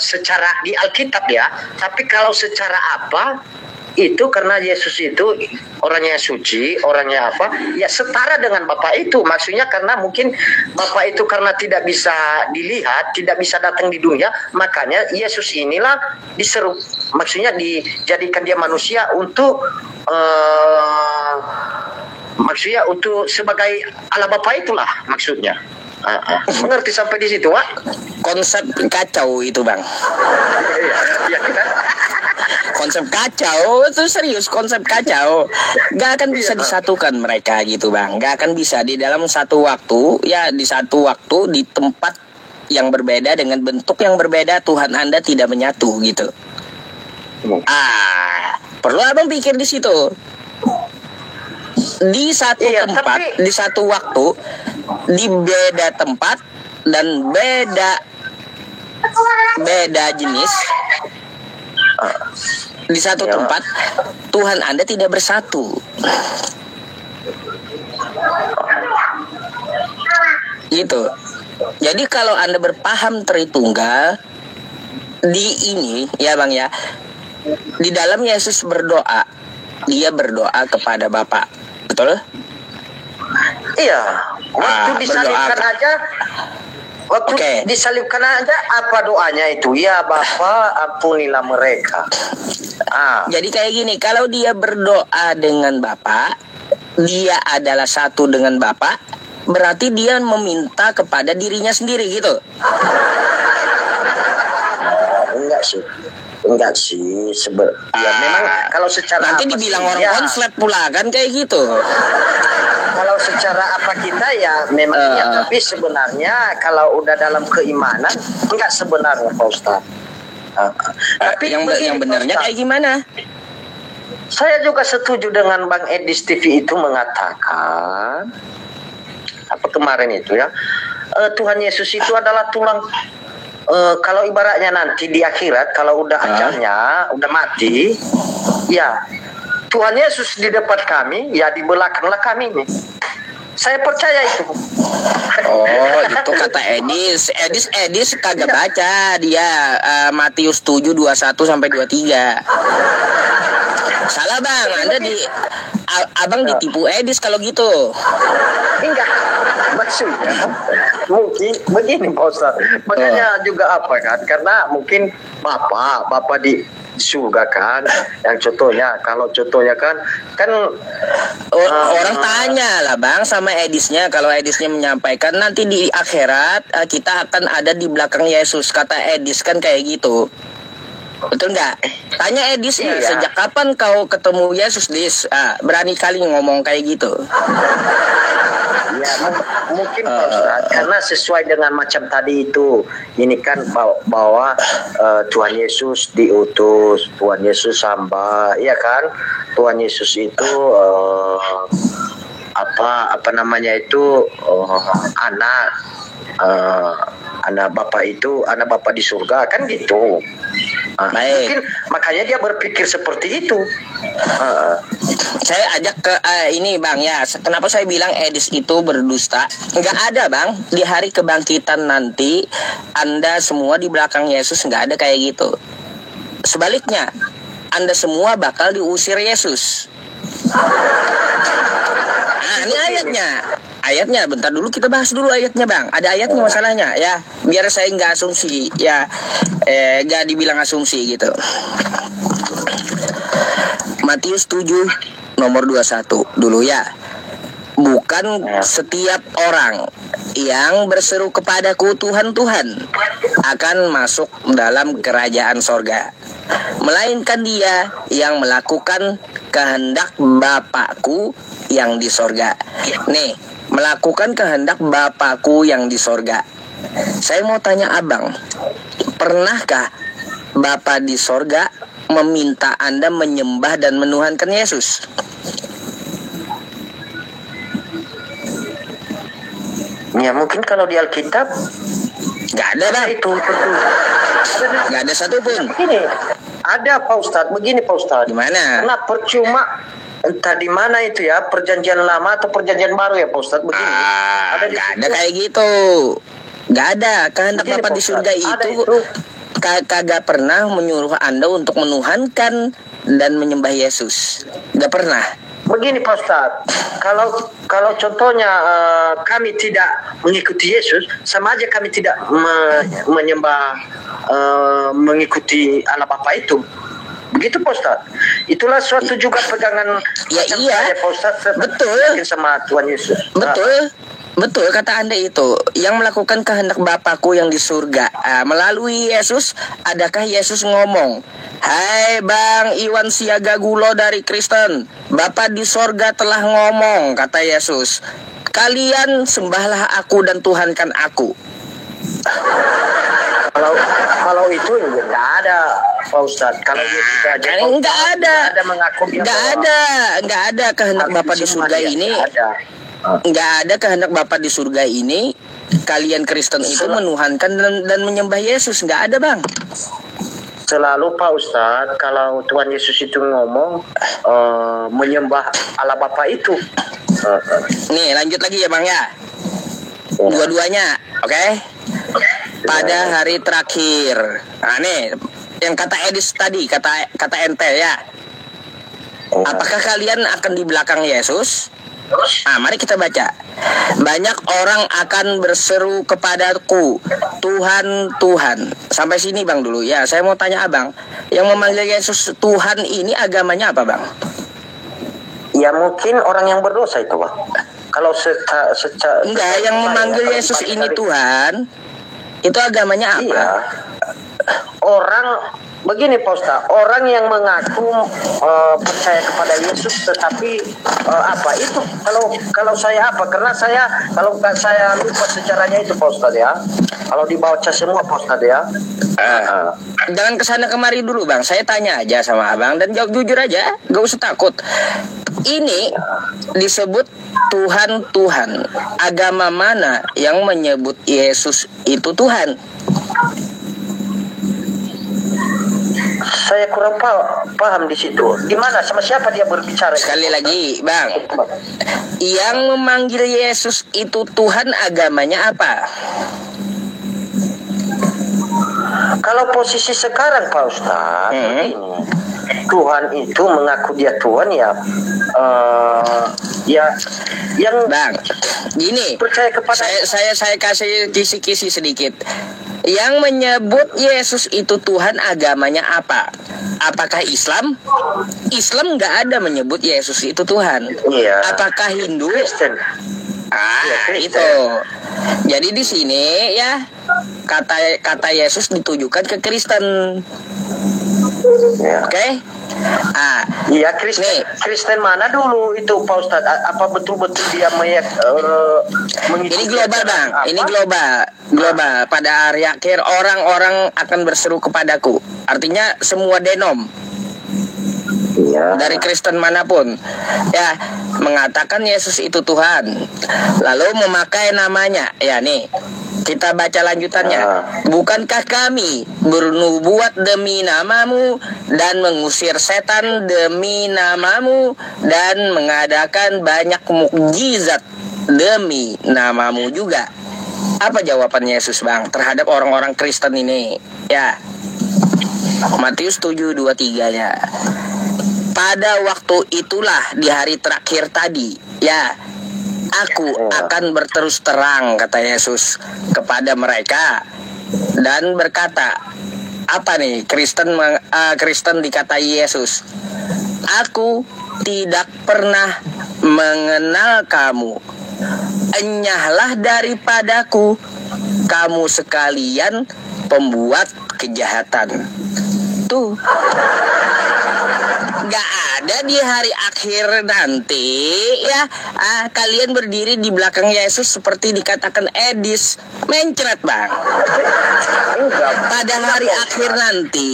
secara di Alkitab ya. Tapi kalau secara apa itu karena Yesus itu orangnya suci, orangnya apa? Ya setara dengan Bapa itu. Maksudnya karena mungkin Bapa itu karena tidak bisa dilihat, tidak bisa datang di dunia, makanya Yesus inilah diseru, maksudnya dijadikan dia manusia untuk maksudnya untuk sebagai Allah Bapa itulah maksudnya. Mengerti sampai di situ, Wak? Konsep kacau itu Bang. Iya, kita. konsep kacau itu, serius konsep kacau. Gak akan bisa disatukan mereka gitu bang, gak akan bisa di dalam satu waktu ya, di satu waktu di tempat yang berbeda dengan bentuk yang berbeda Tuhan Anda tidak menyatu gitu. Perlu abang pikir di situ. Di satu tempat, di satu waktu, di beda tempat dan beda jenis, di satu tempat Tuhan Anda tidak bersatu. Gitu. Jadi kalau Anda berpaham Tritunggal di ini ya bang ya, di dalam Yesus berdoa, dia berdoa kepada Bapa, betul? Iya, waktu disalibkan aja, disalibkan aja apa doanya itu? Ya Bapa, ampunilah mereka. Jadi kayak gini, kalau dia berdoa dengan Bapa, dia adalah satu dengan Bapa, berarti dia meminta kepada dirinya sendiri gitu. Enggak sih, ya memang kalau secara nanti dibilang orang konslet pula kan kayak gitu. Kalau secara apa kita ya memang ya, tapi sebenarnya kalau udah dalam keimanan enggak sebenarnya Pak Ustaz. Tapi yang benarnya kayak gimana? Saya juga setuju dengan Bang Edis TV itu mengatakan apa kemarin itu ya, Tuhan Yesus itu adalah tulang. Kalau ibaratnya nanti di akhirat kalau udah ajalnya udah mati, ya Tuhan Yesus di depan kami, ya di belakanglah kami nih. Saya percaya itu. Oh, itu kata Edis kagak baca dia Matius 7:21 sampai 23. Salah bang, Anda abang ditipu Edis kalau gitu. Enggak, maksudnya mungkin begini Pak Ustaz. Makanya juga apa kan? Karena mungkin Bapak di surga kan, yang kalau contohnya kan orang tanya lah bang sama Edisnya, kalau Edisnya menyampaikan nanti di akhirat kita akan ada di belakang Yesus, kata Edis kan kayak gitu. Betul nggak? Tanya Edisnya, sejak kapan kau ketemu Yesus, Dis? Berani kali ngomong kayak gitu. Ya mungkin Pak Ustaz, karena sesuai dengan macam tadi itu, ini kan bahwa Tuhan Yesus diutus, Tuhan Yesus hamba, ya kan? Tuhan Yesus itu apa namanya itu anak Bapa itu anak Bapa di surga kan gitu. Mungkin makanya dia berpikir seperti itu. Saya ajak ke ini bang ya, kenapa saya bilang Edis itu berdusta? Nggak ada bang, di hari kebangkitan nanti Anda semua di belakang Yesus, nggak ada kayak gitu. Sebaliknya, Anda semua bakal diusir Yesus. Ini ayatnya bentar dulu, kita bahas dulu ayatnya bang. Ada ayatnya masalahnya ya, biar saya nggak asumsi ya, nggak dibilang asumsi gitu. Matius 7 nomor 21 dulu ya. Bukan setiap orang yang berseru kepadaku Tuhan Tuhan akan masuk dalam kerajaan sorga, melainkan dia yang melakukan kehendak Bapakku yang di sorga. Nih, melakukan kehendak Bapakku yang di sorga. Saya mau tanya abang, pernahkah Bapa di sorga meminta Anda menyembah dan menuhankan Yesus? Ya mungkin kalau di Alkitab nggak ada bang. Itu nggak ada satupun. Begini, ada Pak Ustadz. Begini Pak Ustadz. Gimana? Karena percuma entah di mana itu ya, perjanjian lama atau perjanjian baru ya Pak Ustadz. Begini. Nggak ada kayak gitu. Nggak ada. Kehendak Bapa di surga itu kagak pernah menyuruh Anda untuk menuhankan dan menyembah Yesus. Nggak pernah. Begini Pak Ustadz, kalau contohnya kami tidak mengikuti Yesus, sama aja kami tidak menyembah mengikuti anak Bapa itu. Begitu Pak Ustadz. Itulah suatu juga pegangan Ya, macam iya. saya Pak Ustadz. Betul. Yakin sama Tuhan Yesus. Betul. Betul kata Anda itu. Yang melakukan kehendak Bapakku yang di surga. Melalui Yesus, adakah Yesus ngomong, "Hai Bang Iwan Siaga Gulo dari Kristen, Bapa di sorga telah ngomong," kata Yesus, "kalian sembahlah aku dan tuhankan aku." Kalau itu nggak ada Pak Ustadz. Kalau Yesus aja Nggak ada. mengaku dia Nggak ada kehendak Bapa di surga ini. Nggak ada kehendak Bapa di surga ini. Kalian Kristen itu menuhankan dan menyembah Yesus. Nggak ada, Bang. Selalu Pak Ustadz, kalau Tuhan Yesus itu ngomong menyembah Allah Bapa itu. Nih, lanjut lagi ya, Bang ya. Dua-duanya, oke? Pada hari terakhir. Nah, nih yang kata Edis tadi, kata ente ya. Apakah kalian akan di belakang Yesus? Mari kita baca. Banyak orang akan berseru kepadaku, Tuhan, Tuhan. Sampai sini Bang dulu ya. Saya mau tanya Abang, yang memanggil Yesus Tuhan ini agamanya apa Bang? Ya mungkin orang yang berdosa itu Bang. Kalau enggak, yang memanggil Yesus ini Tuhan, itu agamanya apa? Iya. Orang begini Pak Ustaz, orang yang mengaku percaya kepada Yesus tetapi apa itu kalau saya apa, karena saya kalau saya lupa sejarahnya itu Pak Ustaz ya, kalau dibaca semua Pak Ustaz ya. Jangan kesana kemari dulu Bang, saya tanya aja sama Abang dan jawab jujur aja, gak usah takut. Ini disebut Tuhan, Tuhan. Agama mana yang menyebut Yesus itu Tuhan? Saya kurang paham di situ. Di mana, sama siapa dia berbicara? Sekali lagi, Bang. Yang memanggil Yesus itu Tuhan, agamanya apa? Kalau posisi sekarang Pak Ustaz, begini. Tuhan itu mengaku dia Tuhan ya, yang Bang, gini, percaya kepada saya kasih kisi-kisi sedikit. Yang menyebut Yesus itu Tuhan agamanya apa? Apakah Islam? Islam nggak ada menyebut Yesus itu Tuhan. Iya. Apakah Hindu? Kristen. Ya, Kristen. Itu. Jadi di sini ya kata Yesus ditujukan ke Kristen. Ya. Oke? Iya, Kristen mana dulu itu Pak Ustadz? Apa betul-betul dia ini global Bang, ini global. Pada hari akhir orang-orang akan berseru kepadaku. Artinya semua denom. Iya. Dari Kristen manapun ya mengatakan Yesus itu Tuhan, lalu memakai namanya. Ya nih, kita baca lanjutannya. Bukankah kami bernubuat demi namamu dan mengusir setan demi namamu dan mengadakan banyak mukjizat demi namamu juga? Apa jawaban Yesus Bang terhadap orang-orang Kristen ini? Ya, Matius 7:23 ya. Pada waktu itulah di hari terakhir tadi, ya, aku akan berterus terang, kata Yesus kepada mereka, dan berkata, apa nih Kristen dikatai Yesus, aku tidak pernah mengenal kamu, enyahlah daripadaku, kamu sekalian pembuat kejahatan. Tuh, gak ada di hari akhir nanti ya kalian berdiri di belakang Yesus seperti dikatakan Edis, mencret Bang. Pada hari akhir nanti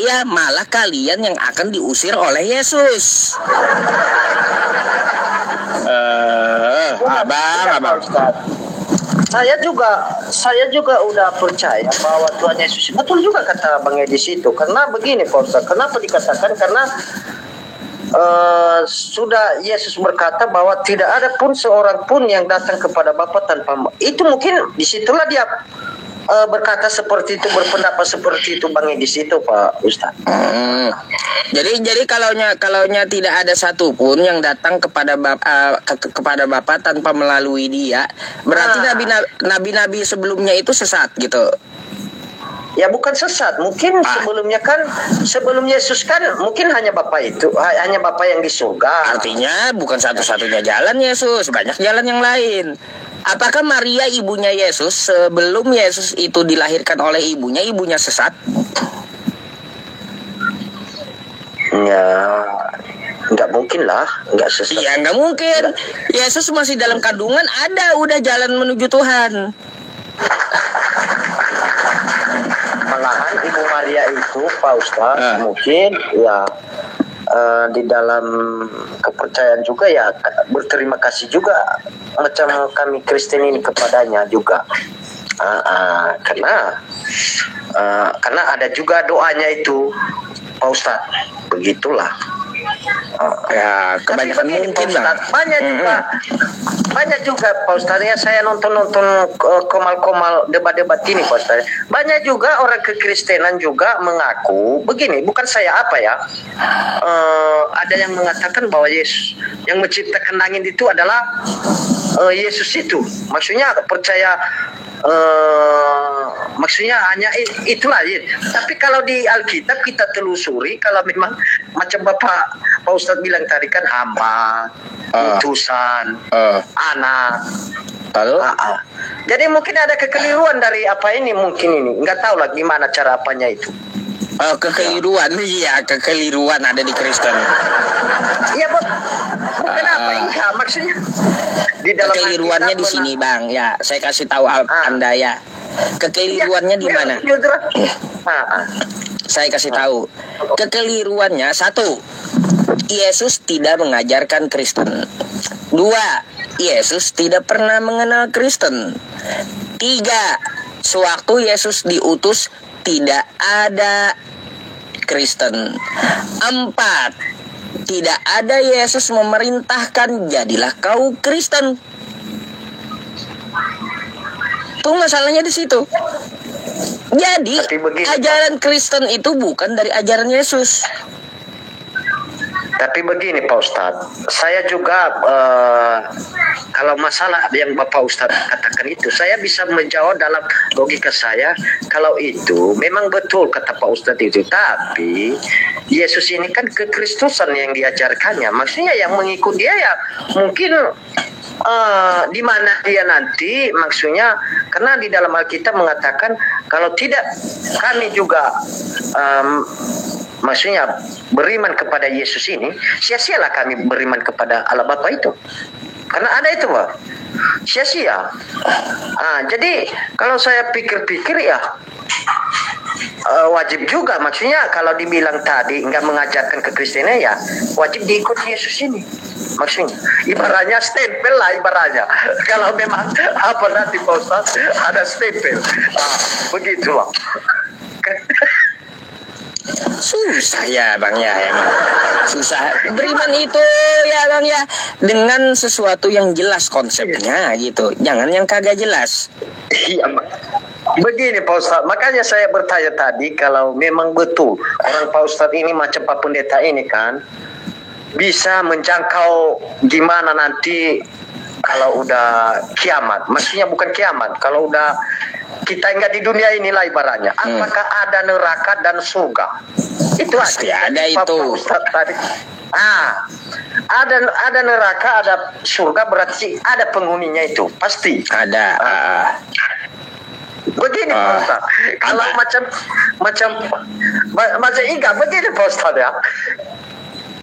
ya malah kalian yang akan diusir oleh Yesus. Abang. Saya juga udah percaya bahwa Tuhan Yesus betul juga kata Bang Edis itu. Karena begini Pak Ustaz, kenapa dikatakan? Karena sudah Yesus berkata bahwa tidak ada pun seorang pun yang datang kepada Bapa tanpa itu. Mungkin disitulah dia berkata seperti itu, berpendapat seperti itu Bang Edis itu Pak Ustaz. Jadi kalaunya tidak ada satupun yang datang kepada Bapa tanpa melalui dia, berarti nabi-nabi sebelumnya itu sesat gitu. Ya bukan sesat, mungkin sebelum Yesus kan mungkin hanya Bapa yang di surga. Artinya bukan satu-satunya jalan Yesus, banyak jalan yang lain. Apakah Maria ibunya Yesus sebelum Yesus itu dilahirkan oleh ibunya sesat? Ya, nggak mungkin lah, nggak sesat. Iya, nggak mungkin. Yesus masih dalam kandungan, udah jalan menuju Tuhan. Malahan Ibu Maria itu, Pak Ustadz, mungkin ya di dalam kepercayaan juga ya berterima kasih juga macam kami Kristen ini kepadanya juga. Karena ada juga doanya itu, Pak Ustadz, begitulah. Ya, kebanyakan begini, mungkin Pak Ustadz, banyak juga Pak Ustadz ya, saya nonton komal-komal debat-debat ini Pak Ustadz. Banyak juga orang kekristenan juga mengaku begini, bukan saya ada yang mengatakan bahwa Yesus yang menciptakan langit itu adalah Yesus itu. Maksudnya percaya maksudnya hanya itulah ya. Tapi kalau di Alkitab kita telusuri, kalau memang macam Bapak Pak Ustadz bilang tadi kan hamba, utusan, anak. Lalu? Jadi mungkin ada kekeliruan dari apa ini, mungkin ini nggak tahu lah gimana cara apanya itu. Kekeliruan, iya, kekeliruan ada di Kristen. Iya, bukan apa enggak, maksudnya di dalam kekeliruannya di sini, Bang. Ya, saya kasih tahu Anda ya. Kekeliruannya di mana? Saya kasih tahu. Kekeliruannya, 1, Yesus tidak mengajarkan Kristen. 2, Yesus tidak pernah mengenal Kristen. 3, sewaktu Yesus diutus tidak ada Kristen. 4, tidak ada Yesus memerintahkan jadilah kau Kristen. Tuh masalahnya di situ. Jadi ajaran Kristen itu bukan dari ajaran Yesus. Tapi begini Pak Ustadz, saya juga kalau masalah yang Bapak Ustadz katakan itu, saya bisa menjawab dalam logika saya. Kalau itu memang betul kata Pak Ustadz itu, tapi Yesus ini kan kekristusan yang diajarkannya. Maksudnya yang mengikut dia ya mungkin di mana dia nanti, maksudnya karena di dalam Alkitab mengatakan kalau tidak kami juga maksudnya beriman kepada Yesus ini, sia-sialah kami beriman kepada Allah Bapa itu. Karena ada itu, Pak. Sia-sia. Jadi kalau saya pikir-pikir ya wajib juga, maksudnya kalau dibilang tadi nggak mengajarkan kekristenan ya wajib diikut Yesus ini. Maksudnya ibaratnya stempel lah ibaratnya. Kalau memang apa nanti Pak Ustaz ada stempel. Begitulah. Susah ya Bang ya, emang susah beriman itu ya Bang ya, dengan sesuatu yang jelas konsepnya gitu, jangan yang kagak jelas. Iya, begini Pak Ustadz, makanya saya bertanya tadi kalau memang betul orang Pak Ustadz ini macam Pak Pendeta ini kan bisa menjangkau gimana nanti kalau udah kiamat, maksudnya bukan kiamat, kalau udah kita enggak di dunia inilah ibaratnya, apakah ada neraka dan surga? Itu pasti ada itu. Tadi. Ada neraka, ada surga, berarti ada penghuninya itu, pasti. Ada. Begini Pak Ustaz, kalau macam enggak begini Pak Ustaz ya.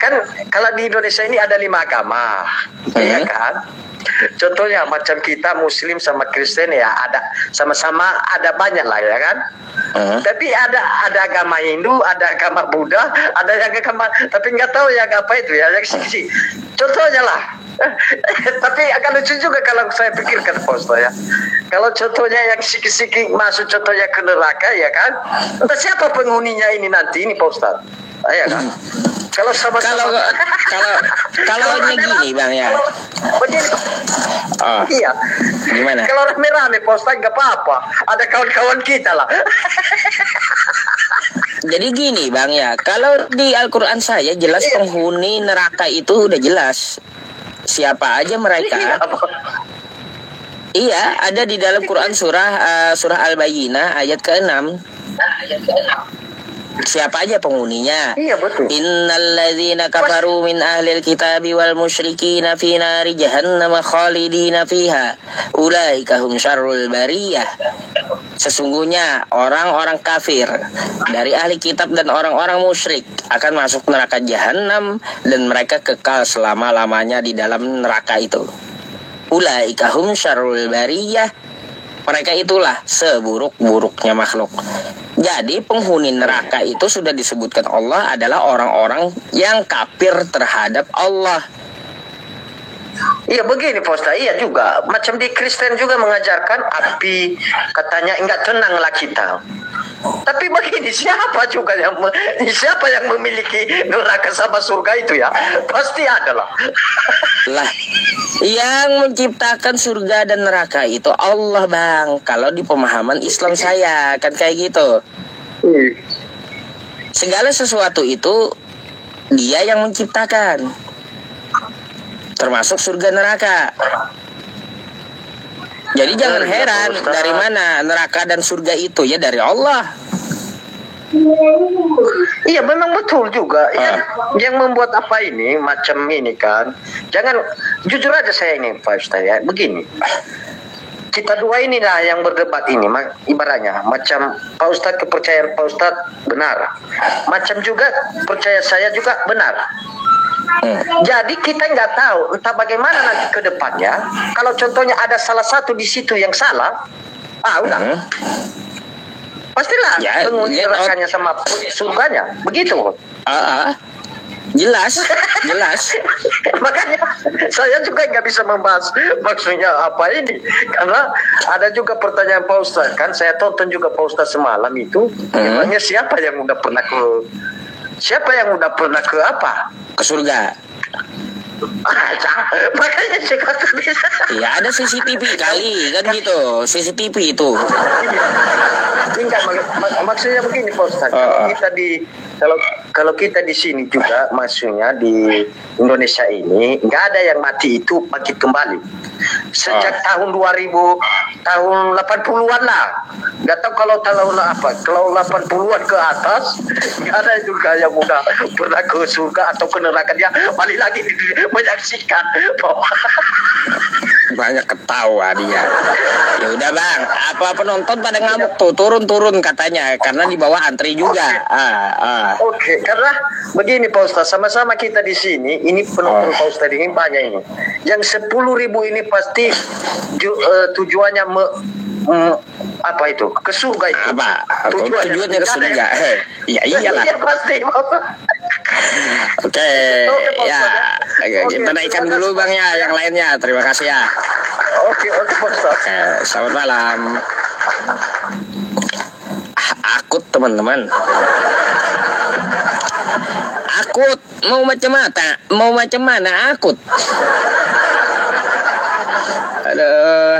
Kan kalau di Indonesia ini ada 5 agama, ya kan? Contohnya macam kita Muslim sama Kristen ya ada sama-sama ada banyak lah ya kan. Tapi ada agama Hindu, ada agama Buddha, ada yang agama tapi nggak tahu ya apa itu ya yang sisi. Contohnya lah. Tapi agak lucu juga kalau saya pikirkan Pak ya. Kalau contohnya yang siki-siki masuk contohnya ke neraka ya kan. Entah siapa penghuninya ini nanti ini Pak Ustaz. Ya kan. Kalau sama-sama kalau gini Bang ya. Begini. Iya. Gimana? Kalau rame-rame Ustaz nggak apa-apa. Ada kawan-kawan kita lah. Jadi gini Bang ya, kalau di Al-Quran saya jelas penghuni neraka itu udah jelas. Siapa aja mereka. Iya, ada di dalam Quran surah Al-Bayyinah ayat ke-6. Siapa aja penghuninya? Iya betul. Innalladzina kafaru min ahlil kitabi wal musyrikina fi nari jahannam khalidina fiha ulaika hum syarrul bariyah. Sesungguhnya orang-orang kafir dari ahli kitab dan orang-orang musyrik akan masuk neraka jahanam dan mereka kekal selama-lamanya di dalam neraka itu. Ulaika hum syarrul bariyah. Mereka itulah seburuk-buruknya makhluk. Jadi penghuni neraka itu sudah disebutkan Allah adalah orang-orang yang kafir terhadap Allah. Iya begini Pak Ustaz, iya juga. Macam di Kristen juga mengajarkan api, katanya enggak tenanglah kita. Tapi begini, siapa yang memiliki neraka sama surga itu ya? Pasti adalah. Lah, yang menciptakan surga dan neraka itu Allah, Bang. Kalau di pemahaman Islam saya kan kayak gitu. Segala sesuatu itu Dia yang menciptakan, termasuk surga neraka. Jadi jangan heran dari mana neraka dan surga itu, ya dari Allah. Iya memang betul juga. Yang membuat apa ini macam ini kan. Jangan, jujur aja saya ini Pak Ustaz ya. Begini, kita dua inilah yang berdebat ini, ibaratnya macam Pak Ustaz, kepercayaan Pak Ustaz benar, macam juga percaya saya juga benar. Jadi kita nggak tahu entah bagaimana nanti ke depannya. Kalau contohnya ada salah satu di situ yang salah, udah pastilah penghuni nerakanya sama surganya, begitu. Jelas. Makanya saya juga nggak bisa membahas maksudnya apa ini, karena ada juga pertanyaan Pak Ustaz kan. Saya tonton juga Pak Ustaz semalam itu, memangnya siapa yang udah pernah ke apa? Ke surga. Makanya saya kata bisa. Iya, ada CCTV kali kan gitu. CCTV itu. Enggak, maksudnya begini Pak Ustaz. Kalau kita di sini juga, maksudnya di Indonesia ini nggak ada yang mati itu bangkit kembali. Sejak tahun 80-an lah. Nggak tahu kalau kalau 80-an ke atas nggak ada juga yang udah pernah ke surga atau ke neraka, dia balik lagi menyaksikan. Banyak ketawa dia. Ya udah Bang, apa penonton pada ngamuk tuh, turun katanya karena di bawah antri juga. Oke, karena begini Pak Ustaz, sama-sama kita di sini, ini penonton Pak Ustaz ini banyak ini. Yang 10.000 ini pasti tujuannya apa itu? Ke surga itu. Apa? Tujuannya ke surga. Ya iyalah. Iya pasti. Oke, ya. Kita naikkan dulu Bang ya yang lainnya. Terima kasih ya. Oke, Pak Ustaz. Selamat malam. Akut teman-teman. Akut, mau macam mana akut? Aduh.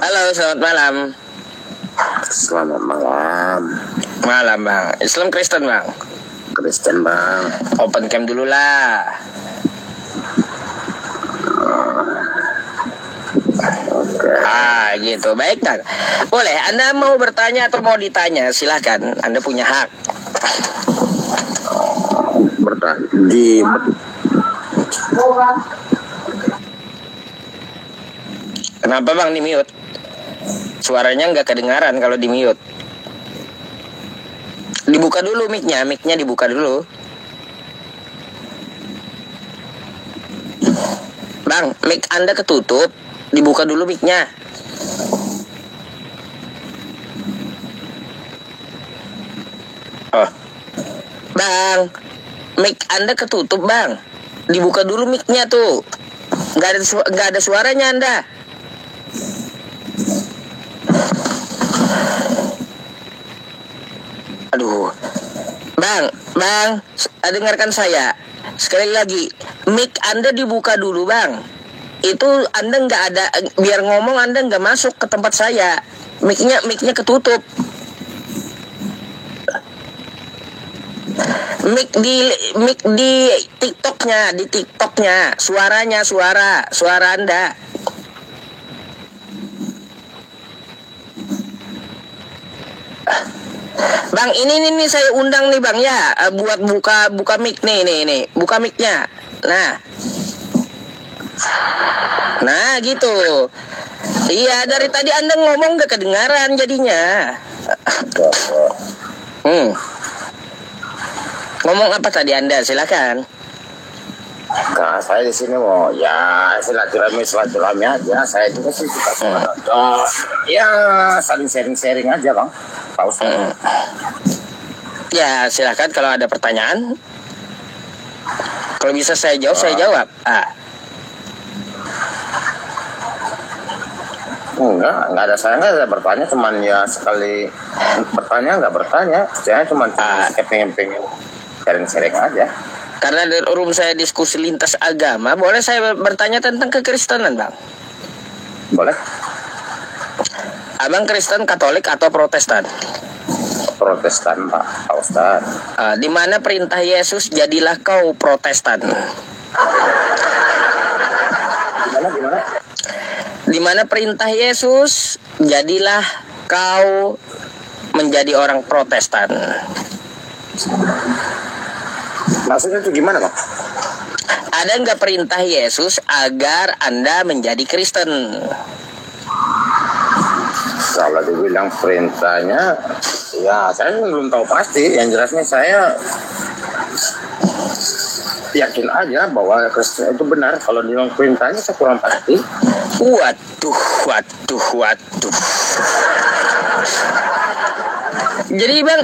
Halo, selamat malam. Selamat malam. Malam Bang. Islam Kristen Bang? Kristen Bang. Open cam dulu lah. Gitu. Baik Bang. Boleh, Anda mau bertanya atau mau ditanya? Silahkan, Anda punya hak. Kenapa Bang di mute? Suaranya nggak kedengaran kalau di mute. Dibuka dulu mic-nya dibuka dulu. Bang, mic Anda ketutup, dibuka dulu mic-nya. Bang, mic Anda ketutup Bang, dibuka dulu mic-nya tuh. Nggak ada suaranya Anda. Aduh, Bang, dengarkan saya. Sekali lagi, mic Anda dibuka dulu Bang. Itu Anda nggak ada, biar ngomong Anda nggak masuk ke tempat saya. Mic-nya ketutup. mic di TikToknya, suara Anda. Bang, ini saya undang nih Bang ya, buat buka mic nih, buka micnya. Nah gitu. Iya, dari tadi Anda ngomong gak kedengaran jadinya. Ngomong apa tadi Anda? Silakan. Nah, saya di sini mau ya silaturahmi aja. Saya juga sih suka ya saling sharing aja Bang. Pak Ustaz. Ya silakan kalau ada pertanyaan. Kalau bisa saya jawab. Enggak ada, saya nggak ada bertanya, cuman ya sekali bertanya nggak bertanya, saya cuma pengen sharing aja. Karena di room saya diskusi lintas agama, boleh saya bertanya tentang kekristenan Bang? Boleh. Abang Kristen, Katolik atau Protestan? Protestan Pak Ustaz. Di mana perintah Yesus jadilah kau Protestan? Gimana? Di mana perintah Yesus jadilah kau menjadi orang Protestan? Maksudnya itu gimana Bang? Ada nggak perintah Yesus agar Anda menjadi Kristen? Kalau dibilang perintahnya, ya saya belum tahu pasti. Yang jelasnya saya yakin aja bahwa Kristen itu benar. Kalau dibilang perintahnya saya kurang pasti. Waduh. Jadi Bang,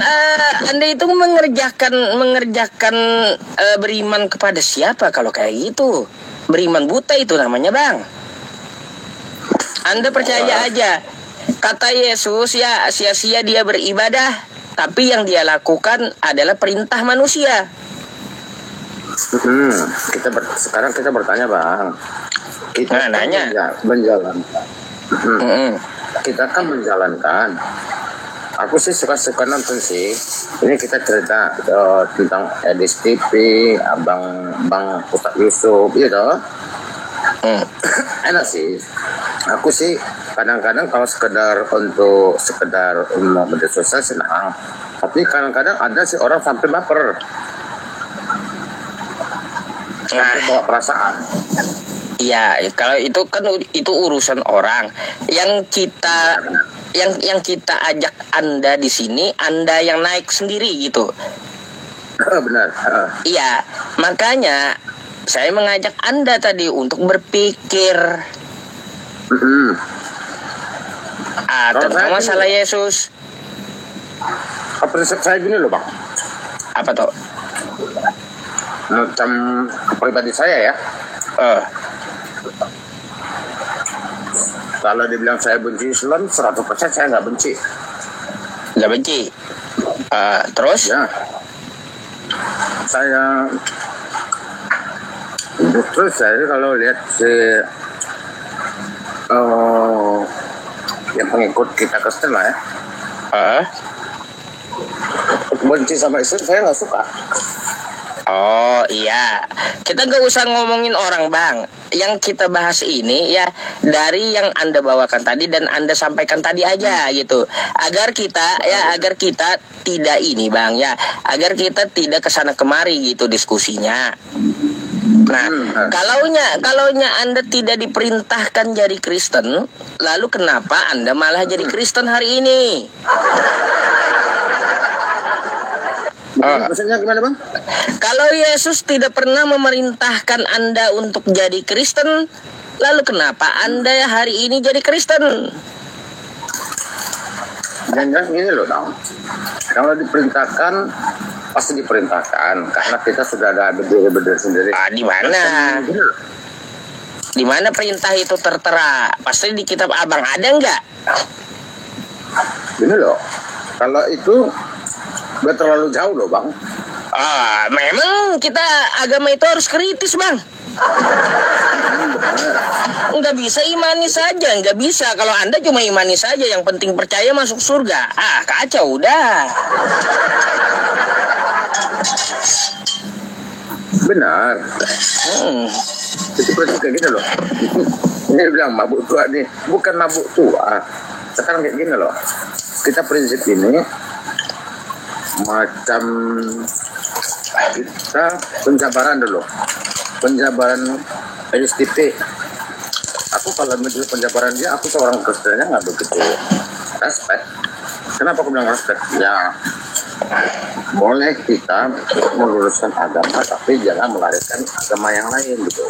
Anda itu mengerjakan beriman kepada siapa kalau kayak gitu? Beriman buta itu namanya Bang. Anda percaya aja, kata Yesus ya sia-sia dia beribadah, tapi yang dia lakukan adalah perintah manusia. Sekarang kita bertanya Bang. Kita nanya. Menjalankan. Kita kan menjalankan. Aku sih suka nonton sih. Ini kita cerita tentang Edis TV, Bang Ustaz Yusuf, gitu. Enak sih. Aku sih kadang-kadang kalau sekedar media sosial senang. Tapi kadang-kadang ada sih orang sampai baper. Bawa perasaan. Iya, kalau itu kan itu urusan orang. Yang kita ajak Anda di sini, Anda yang naik sendiri gitu. Benar. Iya, makanya saya mengajak Anda tadi untuk berpikir tentang masalah Yesus. Prinsip saya gini loh Bang. Apa tuh? Macam pribadi saya ya. Kalau dibilang saya benci Islam, 100% saya nggak benci. Nggak benci. Terus? Ya. Saya justru saya kalau lihat yang pengikut kita Kristen lah ya. Benci sama Islam saya nggak suka. Oh iya, kita gak usah ngomongin orang Bang. Yang kita bahas ini ya dari yang Anda bawakan tadi dan Anda sampaikan tadi aja gitu. Agar kita tidak ini Bang ya, agar kita tidak kesana kemari gitu diskusinya. Nah, kalaunya Anda tidak diperintahkan jadi Kristen, lalu kenapa Anda malah jadi Kristen hari ini? Maksudnya gimana Bang? Kalau Yesus tidak pernah memerintahkan Anda untuk jadi Kristen, lalu kenapa Anda hari ini jadi Kristen? Jangan gini loh Bang. Kalau diperintahkan pasti diperintahkan karena kita sudah ada berdiri sendiri. Di mana? Di mana perintah itu tertera? Pasti di kitab Abang ada nggak? Gini loh. Kalau itu udah terlalu jauh loh Bang. Memang kita agama itu harus kritis Bang. Nggak bisa imani saja, nggak bisa. Kalau Anda cuma imani saja, yang penting percaya masuk surga. Kacau udah. Benar. Itu berarti kayak gini loh. Ini bilang mabuk tua nih, bukan mabuk tua. Sekarang kayak gini loh. Kita prinsip ini macam kita penjabaran dulu. Penjabaran LSTP. Aku kalau menjadi penjabaran dia, aku seorang Kristennya nggak begitu respect. Kenapa aku bilang respect? Ya, boleh kita meluruskan agama, tapi jangan melarikan agama yang lain gitu.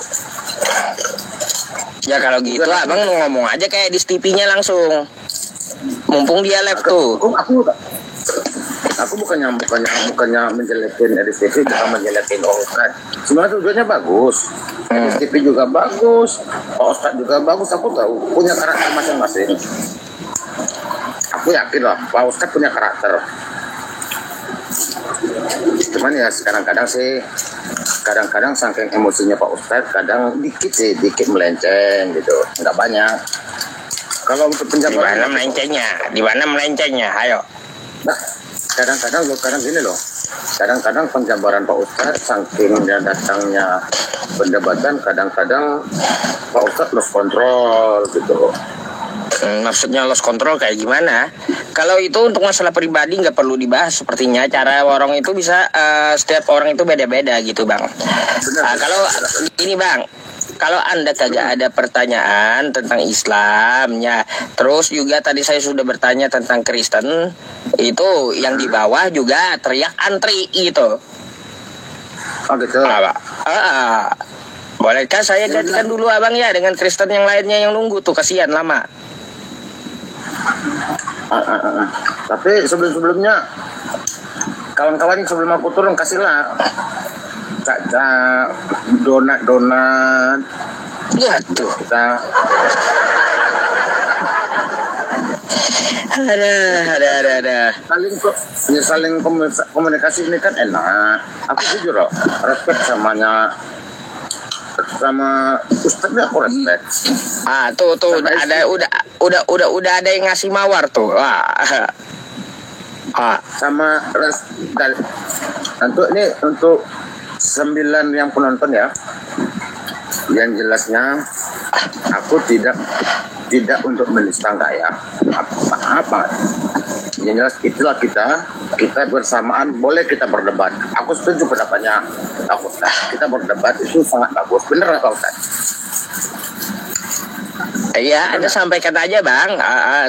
Ya kalau gitu abang ngomong aja kayak di TV-nya langsung. Mumpung dia live tuh. Aku bukannya menjelekin RSTP, bukan menjelekin Ustadz. Sebenarnya tujuannya bagus. RSTP juga bagus, Ustadz juga bagus. Aku tahu punya karakter masing-masing. Aku yakin lah, Pak Ustadz punya karakter. Cuman ya kadang-kadang saking emosinya Pak Ustadz, kadang dikit melenceng gitu, nggak banyak. Kalau untuk penjabaran di mana melencengnya, ayo. Nah, kadang-kadang gini loh. Kadang-kadang penjabaran Pak Ustadz saking dia datangnya perdebatan, kadang-kadang Pak Ustadz lost control gitu. Maksudnya lost control kayak gimana? Kalau itu untuk masalah pribadi nggak perlu dibahas sepertinya. Cara orang itu bisa setiap orang itu beda-beda gitu bang. Kalau ini bang, kalau Anda kagak ada pertanyaan tentang Islamnya, terus juga tadi saya sudah bertanya tentang Kristen, itu yang di bawah juga teriak antri gitu. Oh gitu. Bolehkah saya gantikan dulu abang ya dengan Kristen yang lainnya yang nunggu tuh, kasihan lama. Tapi sebelumnya kawan-kawan sebelum aku turun kasihlah donat ya tuh kita ada saling komunikasi ini kan enak. Aku jujur loh, respect sama Ustadznya aku respect. Tuh ada udah ada yang ngasih mawar tuh. Sama untuk 9 yang penonton ya. Yang jelasnya aku tidak untuk menista ya. Apa? Yang jelas itulah kita bersamaan, boleh kita berdebat. Aku setuju pendapatnya aku. Kita berdebat itu sangat bagus. Bener atau enggak? Iya, Anda sampaikan aja bang.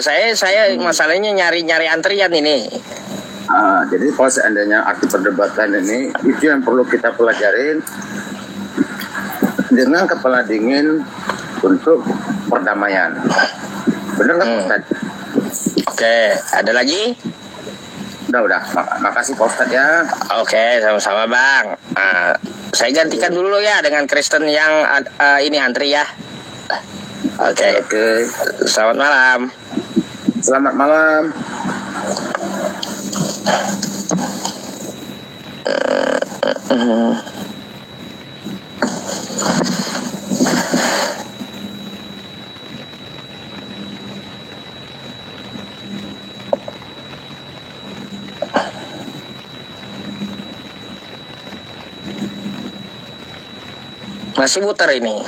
Saya masalahnya nyari antrian ini. Jadi kalau seandainya arti perdebatan ini, itu yang perlu kita pelajarin dengan kepala dingin untuk perdamaian. Bener nggak Ustaz? Oke, ada lagi? Udah. Makasih Pak Ustaz ya. Oke, sama-sama bang. Saya gantikan dulu ya dengan Kristen yang ini antri ya. Oke. Selamat malam. Selamat malam. Masih muter ini.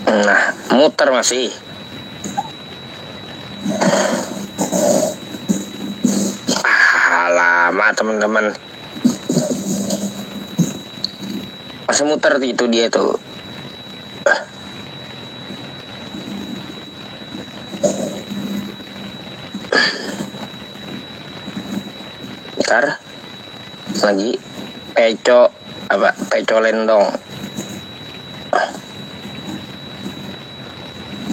Nah, muter masih. Lama teman-teman. Masih muter itu dia tuh. Bentar. Lagi peco lendong.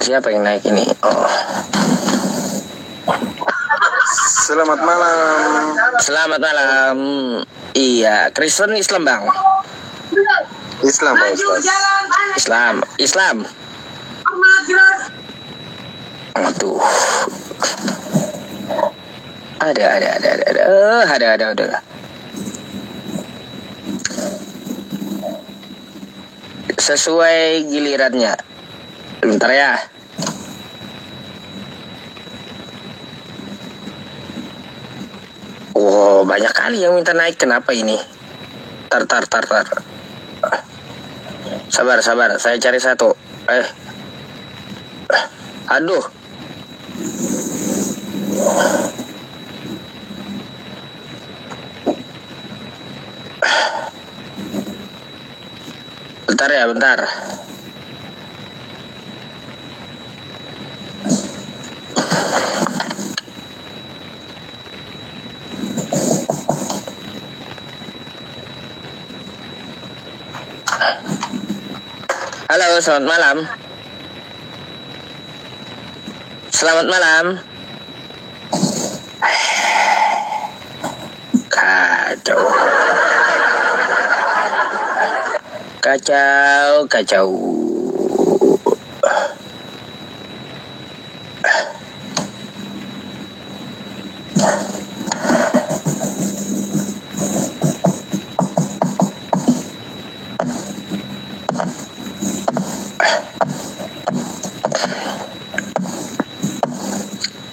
Siapa yang naik ini? Selamat malam. Selamat malam. Iya, Kristen Islam bang. Islam Pak Ustaz. Islam. Aduh. Ada. Sesuai gilirannya. Bentar ya. Wow, banyak kali yang minta naik. Kenapa ini? Tar. Sabar. Saya cari satu. Aduh. Bentar. Halo, selamat malam. Selamat malam. Kacau.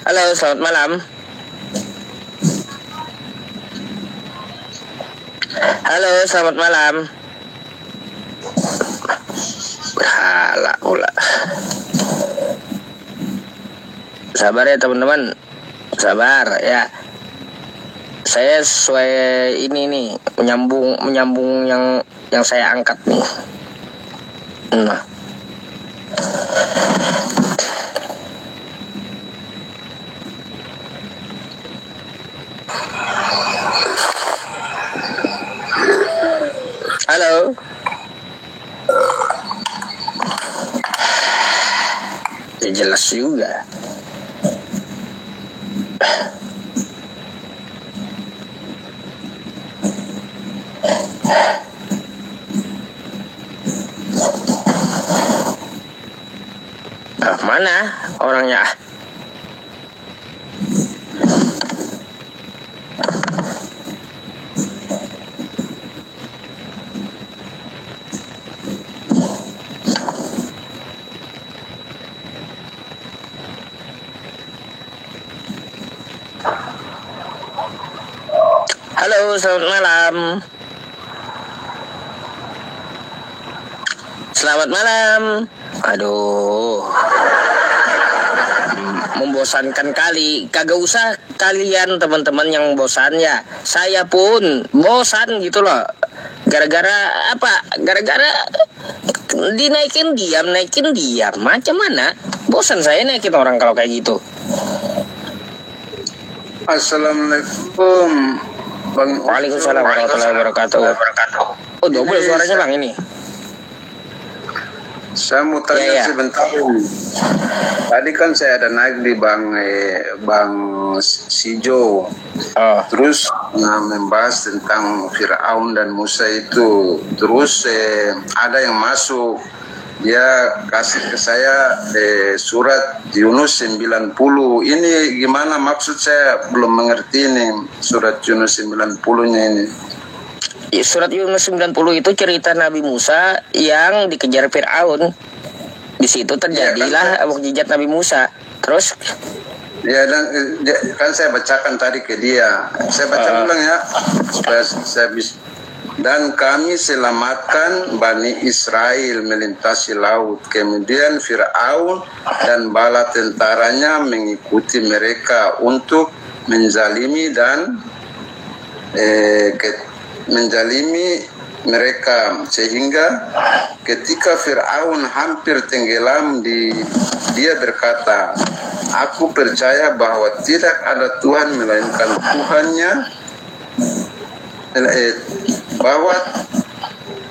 Halo, selamat malam. Halo, selamat malam. Hala. Sabar ya teman-teman. Sabar ya. Saya sesuai ini nih, menyambung yang saya angkat nih. Nah. Halo. Ya jelas juga. Mana orangnya? Halo, selamat malam. Selamat malam. Aduh, membosankan kali. Kagak usah kalian teman-teman yang bosan ya. Saya pun bosan gitu loh. Gara-gara apa? Gara-gara dinaikin diam. Macam mana? Bosan saya naikin orang kalau kayak gitu. Assalamualaikum Bang. Waalaikumsalam warahmatullahi wabarakatuh. Oh, double suaranya Bang ini. Saya mau tanya sebentar. Tadi kan saya ada naik di Bang Sijo. Terus membahas tentang Firaun dan Musa itu. Terus ada yang masuk. Dia kasih ke saya surat Yunus 90. Ini gimana maksud saya belum mengerti nih surat Yunus 90-nya ini. Surat Yunus 90 itu cerita Nabi Musa yang dikejar Firaun. Di situ terjadilah mukjizat Nabi Musa. Terus ya, dan kan saya bacakan tadi ke dia. Saya baca ulang ya supaya saya bisa. Dan kami selamatkan Bani Israel melintasi laut. Kemudian Firaun dan bala tentaranya mengikuti mereka untuk menzalimi mereka, sehingga ketika Firaun hampir tenggelam dia berkata, aku percaya bahwa tidak ada Tuhan melainkan Tuhannya, bahwa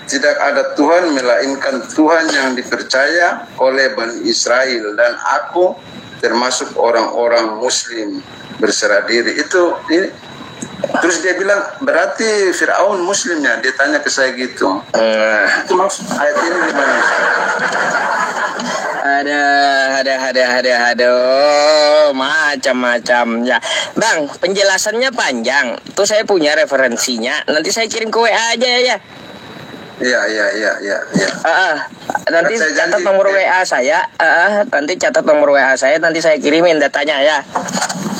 tidak ada Tuhan melainkan Tuhan yang dipercaya oleh Bani Israel, dan aku termasuk orang-orang Muslim berserah diri. Terus dia bilang, berarti Firaun Muslimnya? Dia tanya ke saya gitu. Itu maksud ayat ini gimana? Aduh, macam-macam ya. Bang, penjelasannya panjang. Tuh saya punya referensinya. Nanti saya kirim ke WA aja ya. Iya. Nanti catat nomor WA saya. Nanti catat nomor WA saya. Nanti saya kirimin datanya ya.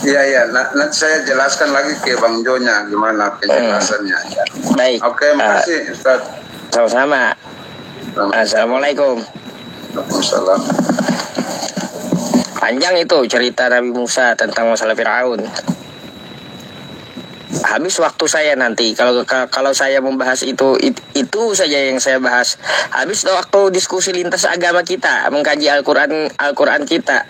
Iya, nanti saya jelaskan lagi ke Bang Jonya gimana penjelasannya. Baik. Oke, makasih Ustaz. Sama-sama. Assalamualaikum. Waalaikumsalam. Panjang itu cerita Nabi Musa tentang masalah Firaun. Habis waktu saya nanti kalau saya membahas itu saja yang saya bahas. Habis waktu diskusi lintas agama kita, mengkaji Al-Qur'an kita.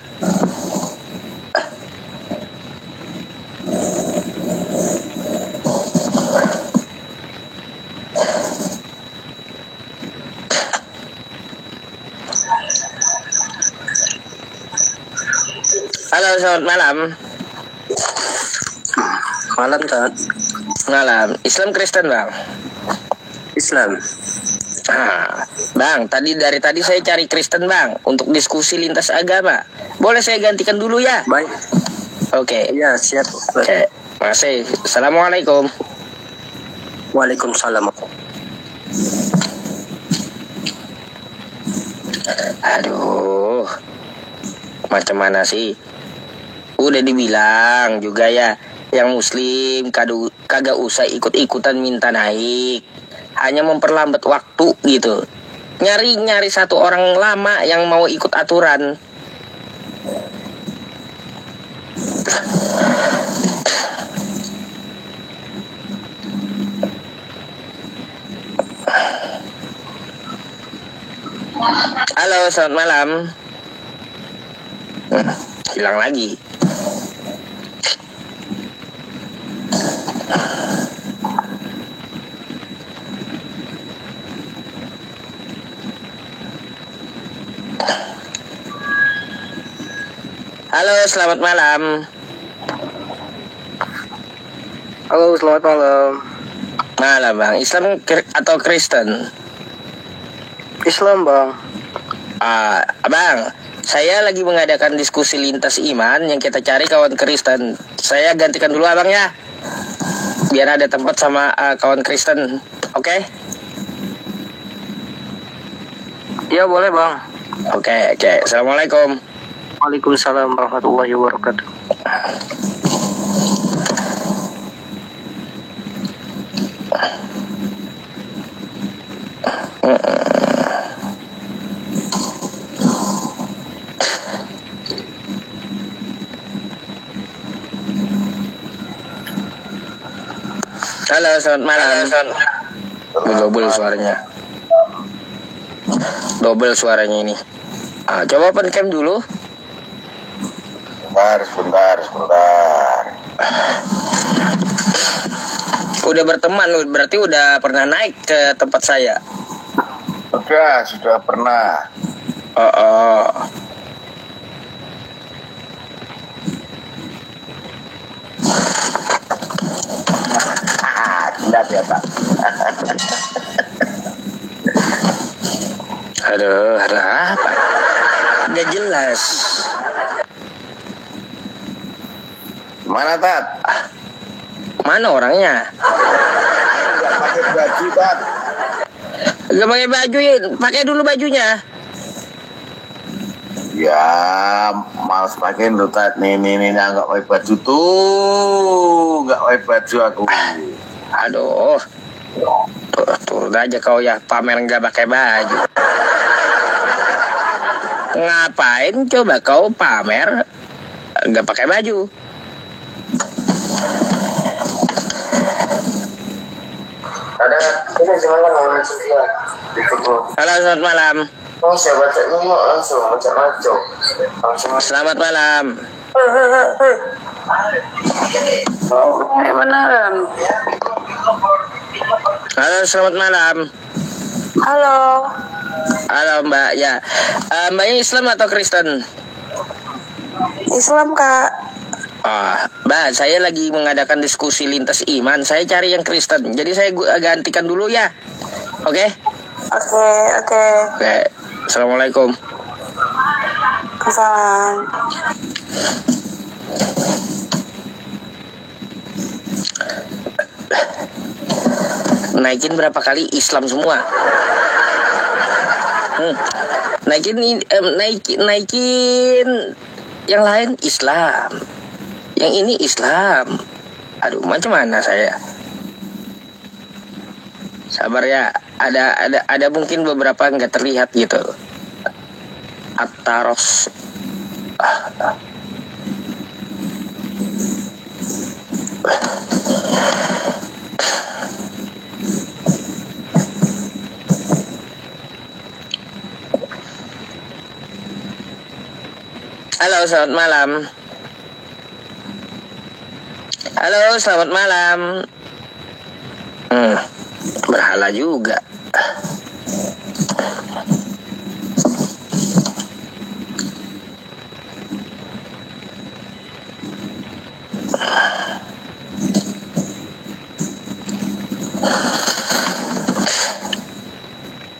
Halo, selamat malam. Malam, Tad. Malam. Islam Kristen, Bang? Islam. Bang, dari tadi saya cari Kristen, Bang, untuk diskusi lintas agama. Boleh saya gantikan dulu ya? Baik. Oke. Iya, siap. Oke. Masih. Assalamualaikum. Waalaikumsalam. Aduh. Macam mana sih? Udah dibilang juga ya, yang muslim kagak usah ikut-ikutan minta naik. Hanya memperlambat waktu gitu. Nyari satu orang lama yang mau ikut aturan. Halo, selamat malam. Hilang lagi. Halo, selamat malam. Halo, selamat malam. Malam, Bang. Islam atau Kristen? Islam, Bang. Bang, saya lagi mengadakan diskusi lintas iman yang kita cari kawan Kristen. Saya gantikan dulu Abang ya, biar ada tempat sama kawan Kristen. Oke? Iya, boleh, Bang. Oke. Assalamualaikum. Waalaikumsalam warahmatullahi wabarakatuh. Halo, selamat malam. Double suaranya. Double suaranya ini. Coba open cam dulu. Sebentar. Udah berteman lu, berarti udah pernah naik ke tempat saya. Sudah pernah. Oh. Lihat ya, Pak. Aduh, ada apa? Nggak jelas. Mana, Tat? Mana orangnya? Nggak pakai baju, Tat. Gak pakai baju ya, pakai dulu bajunya. Ya, males pakai lu, Tat. Nih, nggak pakai baju tuh. Nggak pakai baju aku. Aduh. Turun aja kau ya, pamer nggak pakai baju. Ngapain coba kau pamer nggak pakai baju? Ada ini gimana nama Sofia? Halo, selamat malam. Oh, saya baca ini langsung baca maco. Selamat malam. Beneran. Halo, selamat malam. Halo. Halo Mbak, ya. Mbaknya Islam atau Kristen? Islam, Kak. Mbak, saya lagi mengadakan diskusi lintas iman. Saya cari yang Kristen. Jadi saya gantikan dulu ya. Oke? Oke. Assalamualaikum. Assalam. Naikin berapa kali Islam semua? Naikin yang lain Islam. yang ini Islam. Aduh, macam mana saya? Sabar ya, ada mungkin beberapa nggak terlihat gitu. At-Taros. Halo, selamat malam. Halo, selamat malam. Berhala juga.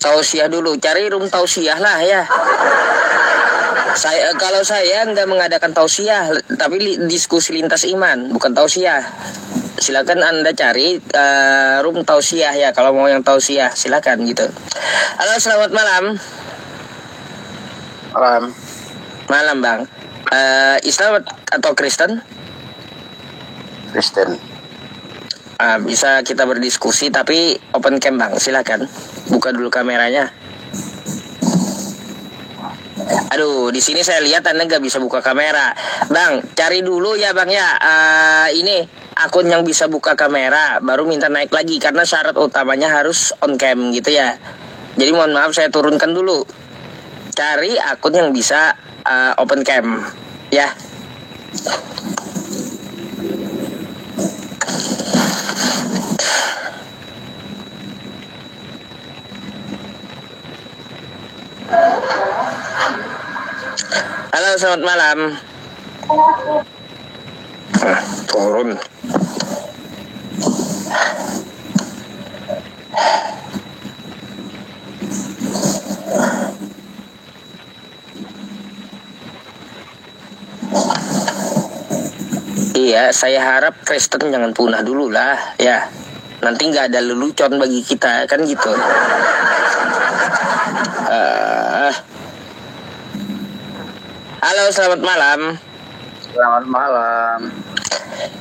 Tausiah dulu, cari room tausiah lah ya. Kalau saya nggak mengadakan tausiah, tapi diskusi lintas iman, bukan tausiah. Silakan Anda cari room tausiah ya, kalau mau yang tausiah silakan gitu. Halo, selamat malam. Malam Bang. Islam atau Kristen? Kristen. Bisa kita berdiskusi tapi open cam Bang, silakan. Buka dulu kameranya. Aduh, di sini saya lihat Anda nggak bisa buka kamera. Bang, cari dulu ya Bang ya. Ini akun yang bisa buka kamera, baru minta naik lagi karena syarat utamanya harus on cam gitu ya. Jadi mohon maaf saya turunkan dulu. Cari akun yang bisa open cam ya. Halo, selamat malam. Turun. Iya, saya harap Kristen jangan punah dulu lah, ya. Nanti nggak ada lelucon bagi kita, kan gitu. Halo, selamat malam. Selamat malam.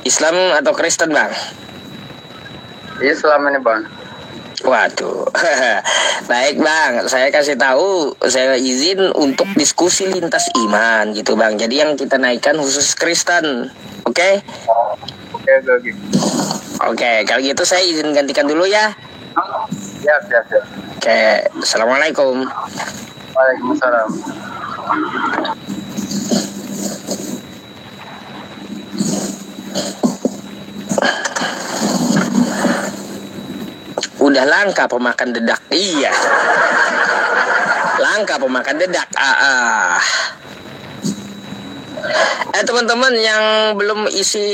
Islam atau Kristen, Bang? Islam ini, Bang. Waduh. Baik, Bang. Saya kasih tahu, saya izin untuk diskusi lintas iman gitu, Bang. Jadi yang kita naikkan khusus Kristen. Oke? Oke, kalau gitu saya izin gantikan dulu ya. Siap. Oke, Assalamualaikum. Waalaikumsalam. Udah langka pemakan dedak. Iya. Langka pemakan dedak. Teman-teman yang belum isi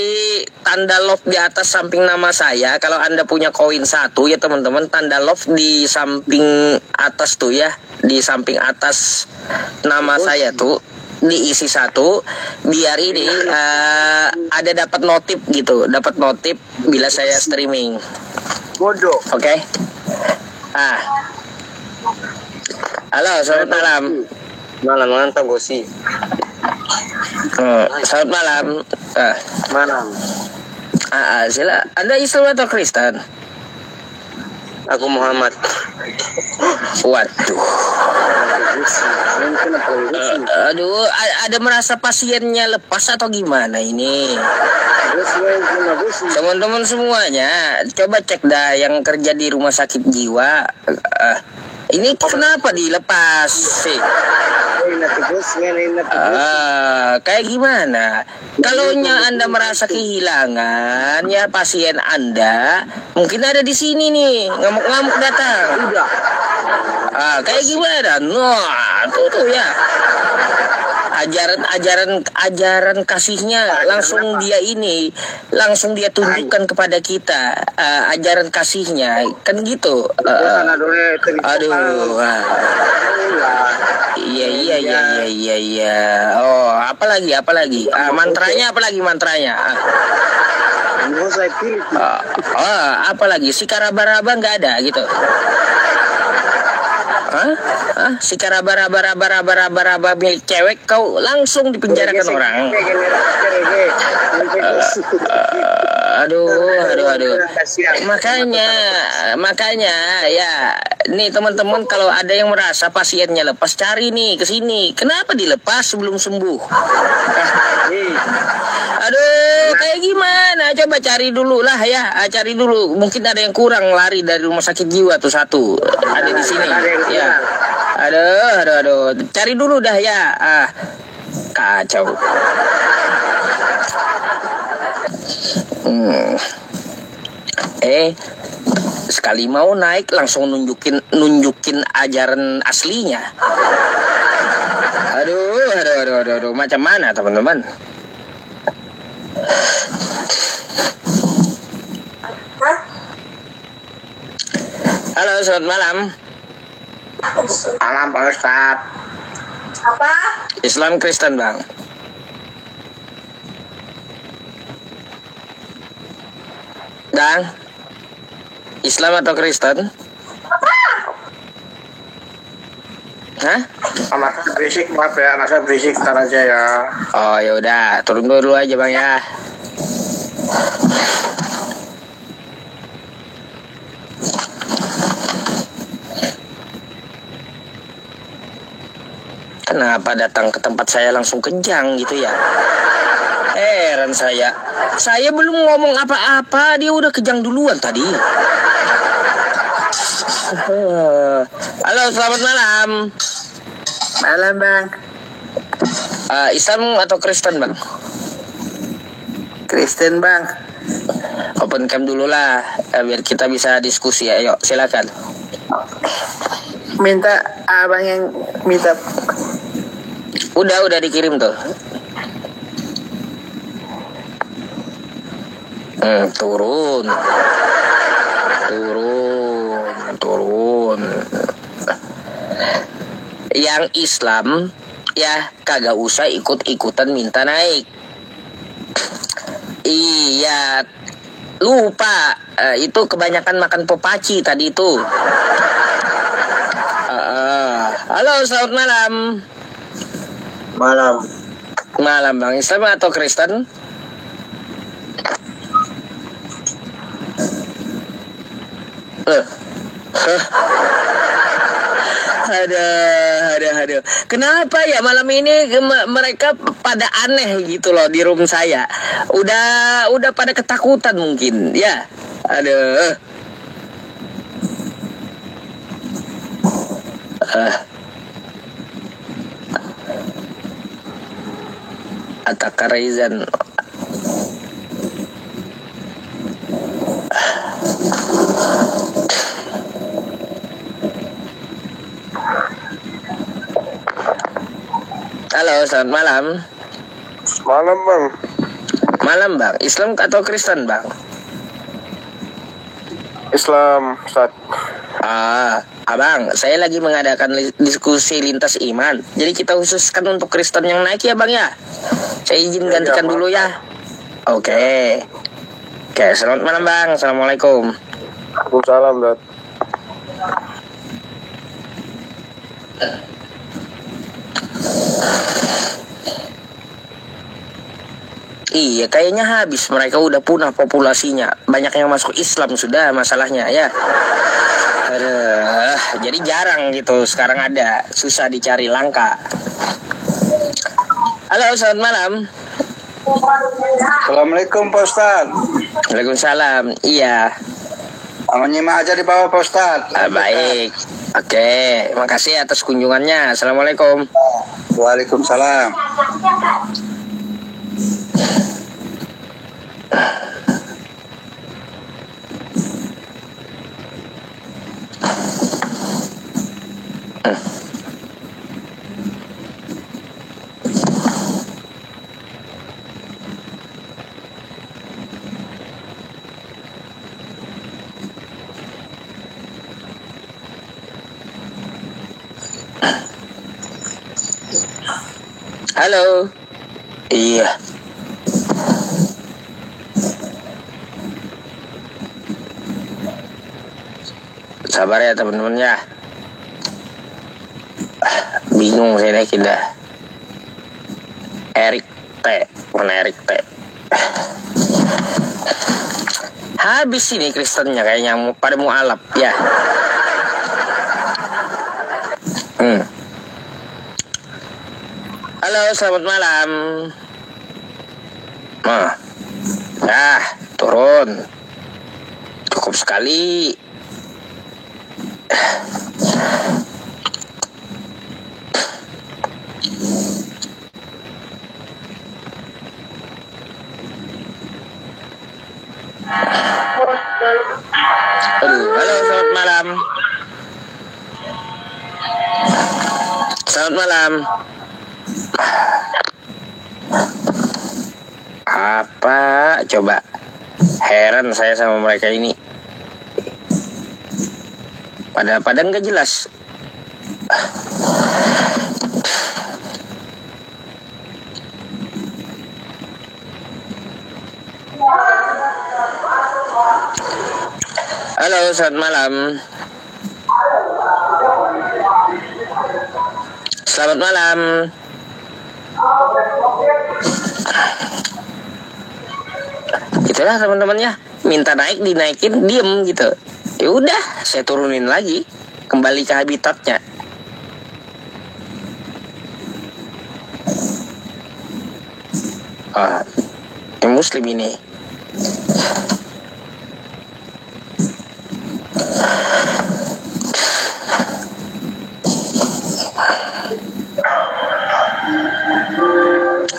tanda love di atas samping nama saya, kalau Anda punya koin 1 ya teman-teman, tanda love di samping atas tuh ya, di samping atas nama saya tuh diisi 1, biar ini ada dapat notif gitu, dapat notif bila saya streaming. Bodoh. Oke. Halo, selamat malam. Malam mantap Bosi. Selamat malam. Malam. Sila. Anda Islam atau Kristen? Aku Muhammad. Waduh. Aduh, ada merasa pasiennya lepas atau gimana ini? Teman-teman semuanya, coba cek dah yang kerja di rumah sakit jiwa. Ini kenapa dilepas sih? Kayak gimana? Kalau Anda merasa kehilangan ya pasien Anda, mungkin ada di sini nih, ngamuk-ngamuk datang. Kayak gimana? Nah, tuh ya. Ajaran kasihnya langsung dia tunjukkan kepada kita, ajaran kasihnya kan gitu. Aduh. Iya. Oh, apalagi mantranya apalagi si karaba-raba nggak ada gitu. Si raba milik cewek kau langsung dipenjarakan orang. Aduh. Makanya ya, nih teman-teman, kalau ada yang merasa pasiennya lepas, cari nih ke sini. Kenapa dilepas sebelum sembuh? Aduh, kayak gimana? Coba cari dulu lah ya, cari dulu. Mungkin ada yang kurang lari dari rumah sakit jiwa tuh satu. Ada di sini. Ya. Aduh. Cari dulu dah ya. Kacau. Sekali mau naik langsung nunjukin ajaran aslinya. Aduh, macam mana teman-teman? Halo, selamat malam. Malam Pak Ustadz. Apa? Islam Kristen bang. Bang, Islam atau Kristen? Hah? Anak saya berisik, maaf ya, anak saya berisik, ntar aja ya. Oh ya udah, turun dulu aja bang ya. Kenapa datang ke tempat saya langsung kejang gitu ya? Heran saya. Saya belum ngomong apa-apa, dia udah kejang duluan tadi. Halo, selamat malam. Malam bang. Islam atau Kristen bang? Kristen bang. Open cam dulu lah, biar kita bisa diskusi. Ayo, silakan. Minta abang yang minta. Udah dikirim tuh. Turun. Yang Islam ya kagak usah ikut-ikutan minta naik. Iya, lupa. Itu kebanyakan makan popaci tadi itu. Halo, selamat malam. Malam bang. Islam atau Kristen? Aduh. Kenapa ya malam ini mereka pada aneh gitu loh di room saya. Udah pada ketakutan mungkin ya. Aduh. Attacker Ryzen. Halo, selamat malam. Malam bang. Malam bang. Islam atau Kristen bang? Islam, Ustaz. Abang, saya lagi mengadakan diskusi lintas iman. Jadi kita khususkan untuk Kristen yang naik ya bang ya. Saya izin gantikan dulu ya. Oke, selamat malam bang. Assalamualaikum. Waalaikumsalam, Dad. Iya, kayaknya habis. Mereka udah punah populasinya. Banyak yang masuk Islam sudah masalahnya ya. Jadi jarang gitu. Sekarang ada, susah dicari, langka. Halo, selamat malam. Assalamualaikum Pak Ustaz. Waalaikumsalam. Iya. Menyimak aja di bawah Pak Ustaz. Baik. Oke, makasih atas kunjungannya. Assalamualaikum. Waalaikumsalam. Halo. Iya. Sabar ya teman-teman ya. Bingung saya naikin dah. Erik T. Mana Erik T? Habis ini Kristennya kayaknya pada mau alap ya. Halo, selamat malam. Turun. Cukup sekali. Halo, selamat malam. Selamat malam. Apa? Coba. Heran saya sama mereka ini. Pada nggak jelas. Halo, selamat malam. Selamat malam. Itulah teman-temannya, minta naik dinaikin, diem gitu. Ya udah, saya turunin lagi, kembali ke habitatnya. Yang Muslim ini.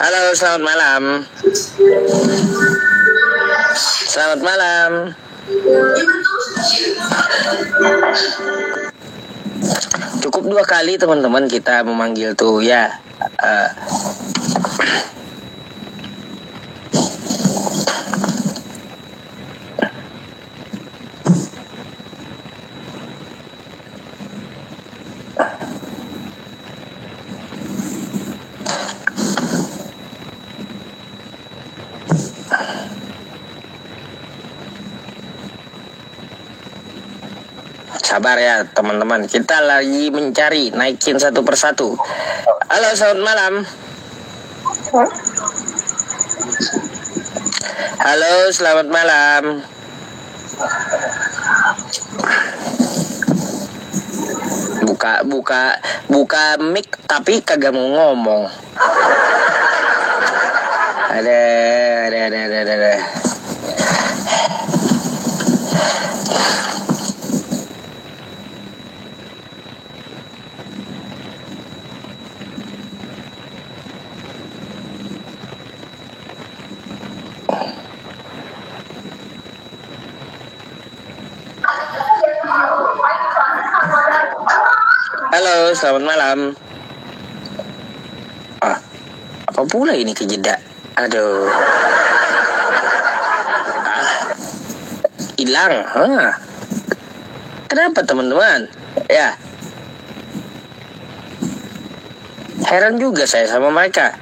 Halo, selamat malam. Selamat malam. Cukup 2 kali teman-teman kita memanggil tuh ya. Sabar ya teman-teman, kita lagi mencari, naikin satu persatu. Halo, selamat malam. Halo, selamat malam. Buka mic tapi kagak mau ngomong. Ada. Halo, selamat malam. Apa pula ini kejeda? Aduh. Hilang. Kenapa teman-teman? Ya. Heran juga saya sama mereka.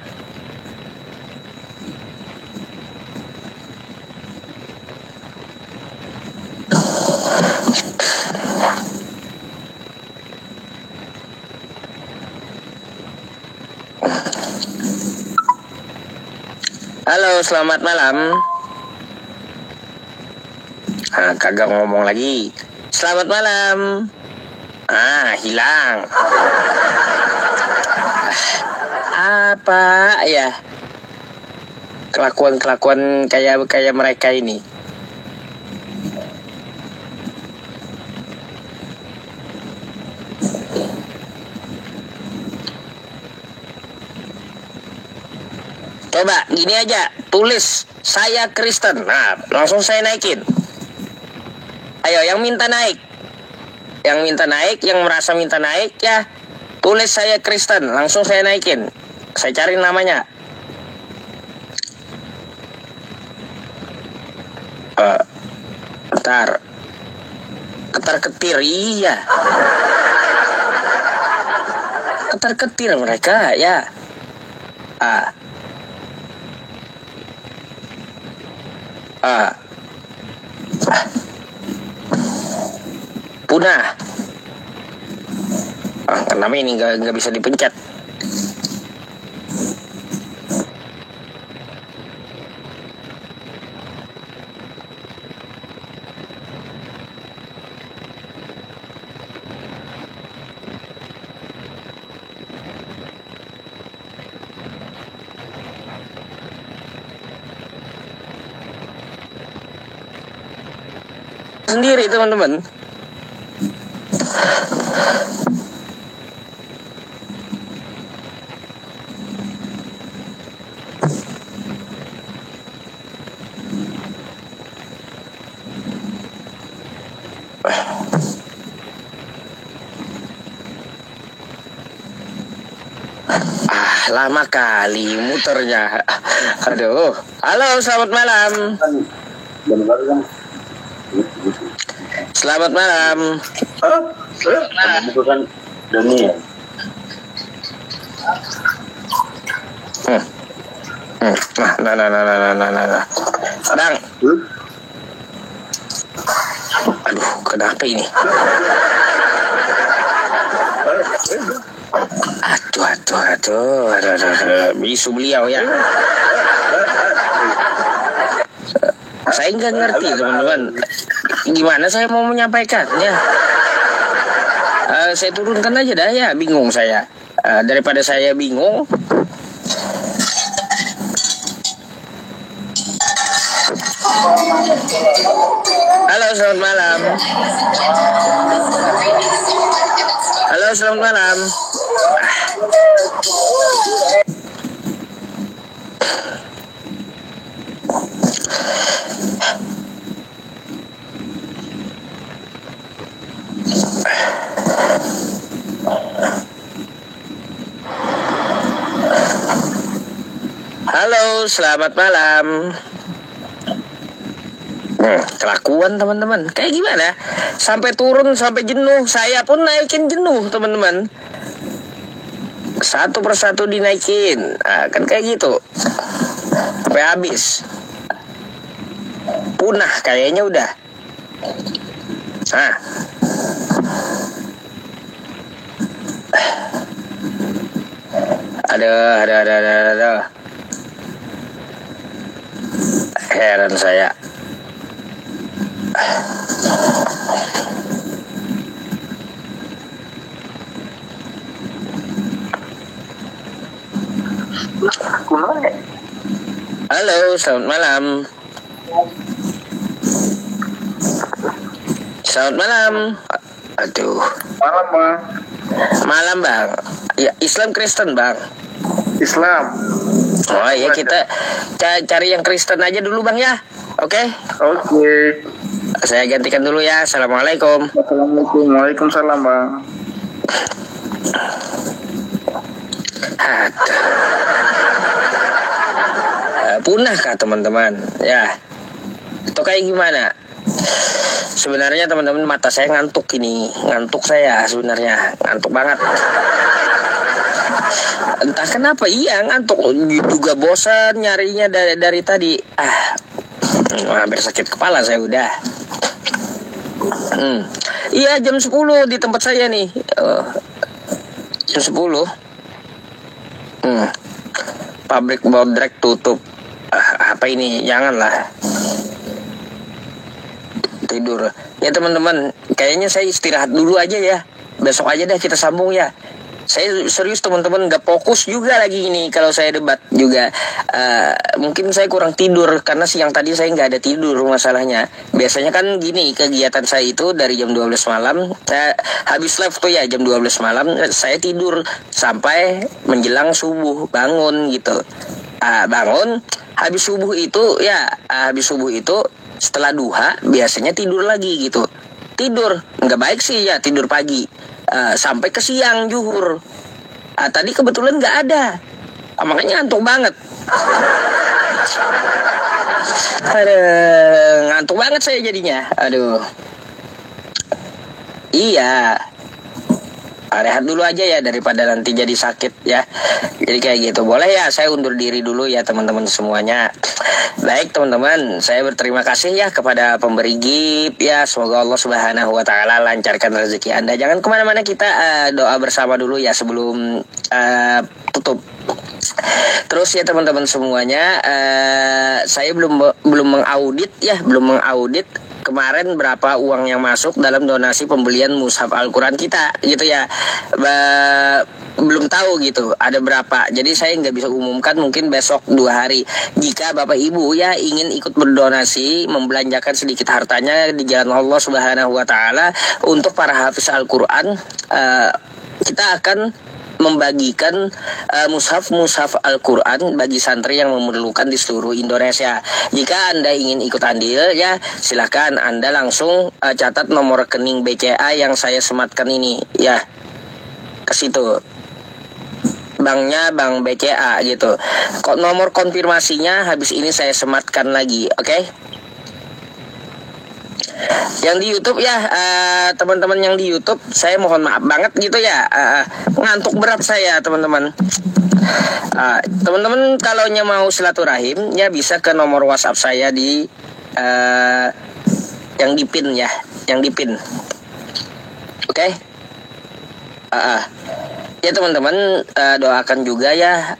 Halo, selamat malam. Kagak ngomong lagi. Selamat malam. Hilang. Apa ya? Kelakuan kayak mereka ini. Coba gini aja, tulis saya Kristen. Nah, langsung saya naikin. Ayo, yang minta naik. Yang merasa minta naik ya, tulis saya Kristen, langsung saya naikin. Saya cari namanya. Bentar. Ketar-ketir, iya. Ketar-ketir mereka ya. Punah. Tapi ini nggak bisa dipencet. Sendiri teman-teman. Lama kali muternya. Aduh. Halo, selamat malam. Selamat malam. Bukan Daniel. Nah. Bang. Aduh, kenapa ini? Aduh. Bisu beliau ya. Saya nggak ngerti teman-teman. Gimana saya mau menyampaikannya? Saya turunkan aja dah ya. Bingung saya. Daripada saya bingung. Halo, selamat malam. Halo, selamat malam. Halo, selamat malam. Kelakuan teman-teman. Kayak gimana? Sampai turun, sampai jenuh. Saya pun naikin jenuh teman-teman. Satu persatu dinaikin. Kan kayak gitu. Sampai habis. Punah kayaknya udah. Ada. Heran saya. Halo, selamat malam. Selamat malam. Aduh. Malam, Bang. Malam, Bang. Ya, Islam Kristen, Bang. Islam. Oh iya, kita cari yang Kristen aja dulu, Bang ya. Oke? Oke. Saya gantikan dulu ya. Assalamualaikum. Assalamualaikum. Waalaikumsalam, Bang. Punah kah teman-teman? Ya. Itu kayak gimana? Sebenarnya teman-teman, mata saya ngantuk ini. Ngantuk saya sebenarnya. Ngantuk banget. Entah kenapa iya ngantuk. Juga bosan nyarinya dari tadi. Hampir sakit kepala saya udah. Iya, jam 10 di tempat saya nih. Jam 10. Pabrik bodrek tutup. Apa ini? Janganlah. Tidur. Ya teman-teman, kayaknya saya istirahat dulu aja ya. Besok aja deh kita sambung ya. Saya serius teman-teman, nggak fokus juga lagi ini kalau saya debat juga. Mungkin saya kurang tidur karena siang tadi saya nggak ada tidur masalahnya. Biasanya kan gini, kegiatan saya itu dari jam 12 malam. Saya habis live tuh ya jam 12 malam. Saya tidur sampai menjelang subuh, bangun gitu. Bangun, habis subuh itu setelah duha biasanya tidur lagi gitu. Tidur, nggak baik sih ya tidur pagi. Sampai ke siang zuhur. Tadi kebetulan nggak ada. Makanya ngantuk banget. Ngantuk banget saya jadinya. Aduh. Iya. rehat dulu aja ya daripada nanti jadi sakit ya. Jadi kayak gitu. Boleh ya saya undur diri dulu ya teman-teman semuanya. Baik teman-teman, saya berterima kasih ya kepada pemberi gift ya. Semoga Allah Subhanahu wa taala lancarkan rezeki Anda. Jangan kemana-mana, kita doa bersama dulu ya sebelum tutup. Terus ya teman-teman semuanya, saya belum mengaudit kemarin berapa uang yang masuk dalam donasi pembelian mushaf Al-Quran kita gitu ya. Belum tahu gitu ada berapa, jadi saya nggak bisa umumkan, mungkin besok 2 hari. Jika Bapak Ibu ya ingin ikut berdonasi, membelanjakan sedikit hartanya di jalan Allah Subhanahu wa taala untuk para hafiz Al-Quran, kita akan membagikan mushaf Al-Quran bagi santri yang memerlukan di seluruh Indonesia. Jika Anda ingin ikut andil ya silahkan Anda langsung catat nomor rekening BCA yang saya sematkan ini ya, ke situ. Banknya Bank BCA gitu. Nomor konfirmasinya habis ini saya sematkan lagi, oke? Yang di YouTube ya, teman-teman yang di YouTube, saya mohon maaf banget gitu ya, ngantuk berat saya teman-teman. Teman-teman kalau mau silaturahim ya bisa ke nomor WhatsApp saya di yang di pin ya, yang di pin, oke? Ya teman-teman, doakan juga ya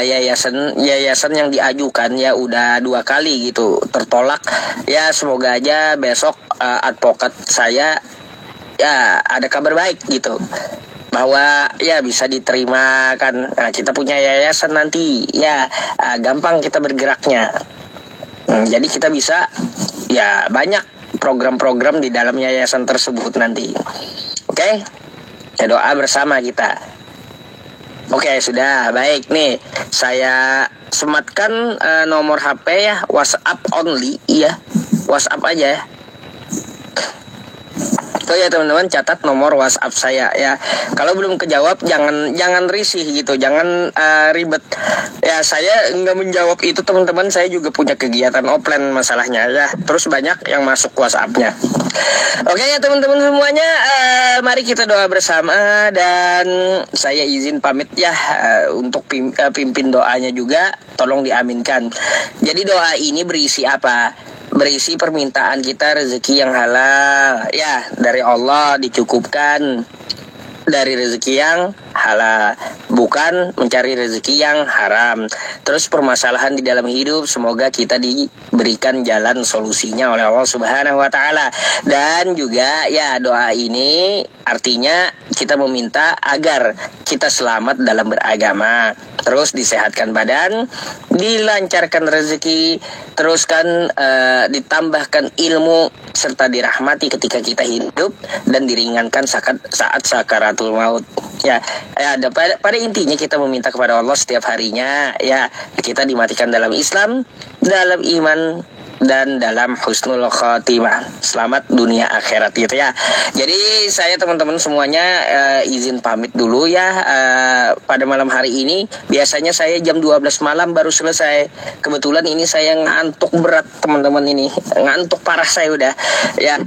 yayasan yang diajukan ya udah 2 kali gitu tertolak ya. Semoga aja besok advokat saya ya ada kabar baik gitu bahwa ya bisa diterima kan. Nah, kita punya yayasan nanti ya, gampang kita bergeraknya. Jadi kita bisa ya banyak program-program di dalam yayasan tersebut nanti, oke? Ya doa bersama kita. Oke, sudah baik nih. Saya sematkan nomor HP ya, WhatsApp only ya. WhatsApp aja ya. Oh ya teman-teman, catat nomor WhatsApp saya ya. Kalau belum kejawab jangan risih gitu, jangan ribet. Ya saya nggak menjawab itu teman-teman, saya juga punya kegiatan offline masalahnya ya. Terus banyak yang masuk WhatsApp-nya. Oke ya teman-teman semuanya, mari kita doa bersama dan saya izin pamit ya, untuk pimpin doanya juga tolong diaminkan. Jadi doa ini berisi apa? Berisi permintaan kita rezeki yang halal ya dari Allah, dicukupkan dari rezeki yang halal, bukan mencari rezeki yang haram. Terus permasalahan di dalam hidup semoga kita diberikan jalan solusinya oleh Allah Subhanahu wa taala. Dan juga ya doa ini artinya kita meminta agar kita selamat dalam beragama, terus disehatkan badan, dilancarkan rezeki, terus kan ditambahkan ilmu serta dirahmati ketika kita hidup dan diringankan saat sakaratul maut. Ya, pada intinya kita meminta kepada Allah setiap harinya ya kita dimatikan dalam Islam, dalam iman, dan dalam husnul khotimah, selamat dunia akhirat gitu ya. Jadi saya teman-teman semuanya izin pamit dulu ya. Pada malam hari ini biasanya saya jam 12 malam baru selesai. Kebetulan ini saya ngantuk berat teman-teman, ini ngantuk parah saya udah ya.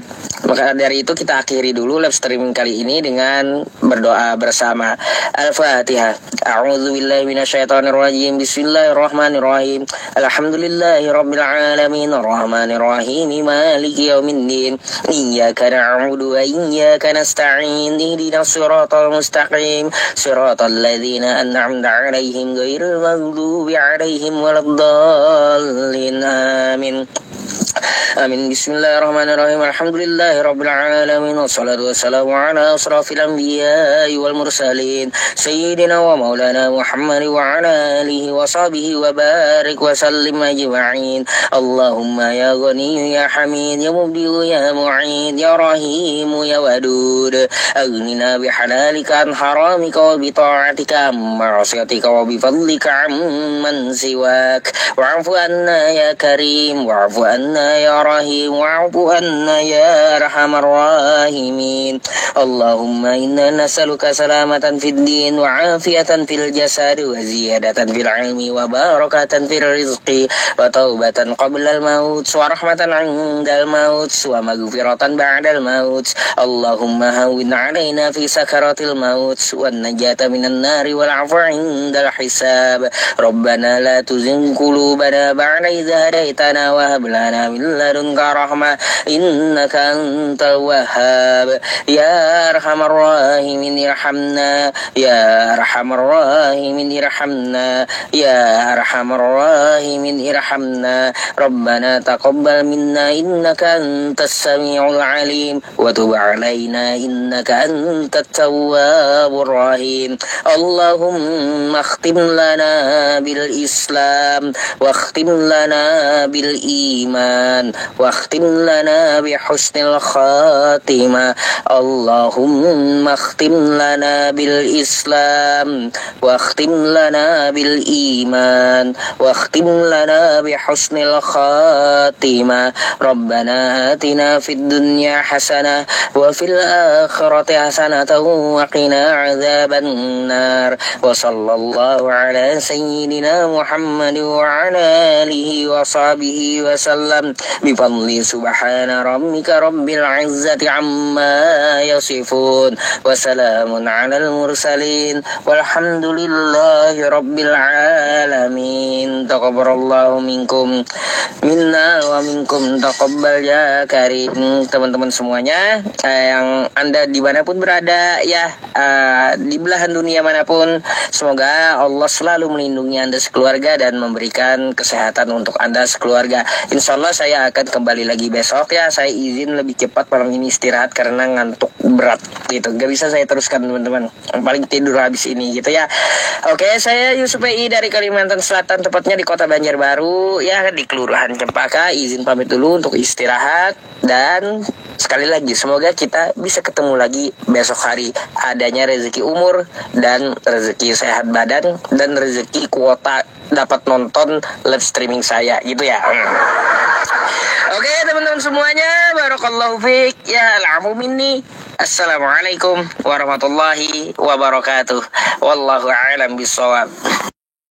Maka dari itu kita akhiri dulu live streaming kali ini dengan berdoa bersama. Al-Fatihah. A'udzubillahi minasyaitonirrajim. Bismillahirrahmanirrahim. Alhamdulillahirabbil alamin. Arrahmanirrahim. Maliki yaumiddin. Iyyaka na'budu wa iyyaka nasta'in. Ihdinas siratal mustaqim. Siratal ladzina an'amta 'alaihim ghairil maghdubi 'alaihim waladdallin. Amin. Amin. Bismillahirrahmanirrahim. Alhamdulillahirabbil alamin. Wassalatu wassalamu ala asrafil anbiya'i wal mursalin sayyidina wa maulana Muhammad wa ala alihi wa sahbihi wa barik wa sallim ajma'in. Allahumma ya ghani ya hamid ya mubdi ya mu'id ya rahim ya wadud. Aghnina bihalalika an haramika wa bi ta'atika ma'asiyatika wa bi fadlika amman siwak. Wa'fu anna ya karim wa'fu anna يا رحيم واعف عنا يا أرحم الراحمين اللهم إنا نسألك سلامة في الدين وعافية في الجسد وزيادة في العلم وبركة في الرزق وتوبة قبل الموت ورحمة عند الموت ومغفرة بعد الموت اللهم هون علينا في سكرات الموت والنجاة من النار والعفو عند الحساب ربنا لا تزغ قلوبنا بعد إذ هديتنا وهب لنا من لدنك رحمة إنك أنت الوهاب يا أرحم الراحمين ارحمنا يا أرحم الراحمين ارحمنا يا أرحم الراحمين ارحمنا ربنا تقبل منا إنك أنت السميع العليم وتب علينا إنك أنت التواب الرحيم اللهم اختم لنا بالإسلام واختم لنا بالإيمان واختم لنا بحسن الخاتمة اللهم اختم لنا بالإسلام واختم لنا بالإيمان واختم لنا بحسن الخاتمة ربنا آتنا في الدنيا حسنة وفي الآخرة حسنة وقنا عذاب النار وصلى الله على سيدنا محمد وعلى آله وصحبه وسلم بفضل سبحان ربك رب العزة عما يصفون وسلام على المرسلين والحمد لله رب العالمين تقبل الله minkum minna wa minkum taqabbal ya karim. Teman-teman semuanya yang Anda dimanapun berada ya, di belahan dunia manapun, semoga Allah selalu melindungi Anda sekeluarga dan memberikan kesehatan untuk Anda sekeluarga. Insya Allah saya akan kembali lagi besok ya. Saya izin lebih cepat malam ini istirahat karena ngantuk berat gitu. Gak bisa saya teruskan teman-teman, paling tidur habis ini gitu ya. Oke, saya Yusuf PI dari Kalimantan Selatan, tepatnya di Kota Banjarbaru ya, di Kelurahan Cempaka. Izin pamit dulu untuk istirahat dan sekali lagi semoga kita bisa ketemu lagi besok hari, adanya rezeki umur dan rezeki sehat badan dan rezeki kuota dapat nonton live streaming saya gitu ya. Oke teman-teman semuanya, barakallahu fiik ya, al'afu minni. Assalamualaikum warahmatullahi wabarakatuh. Wallahu a'lam bishawab.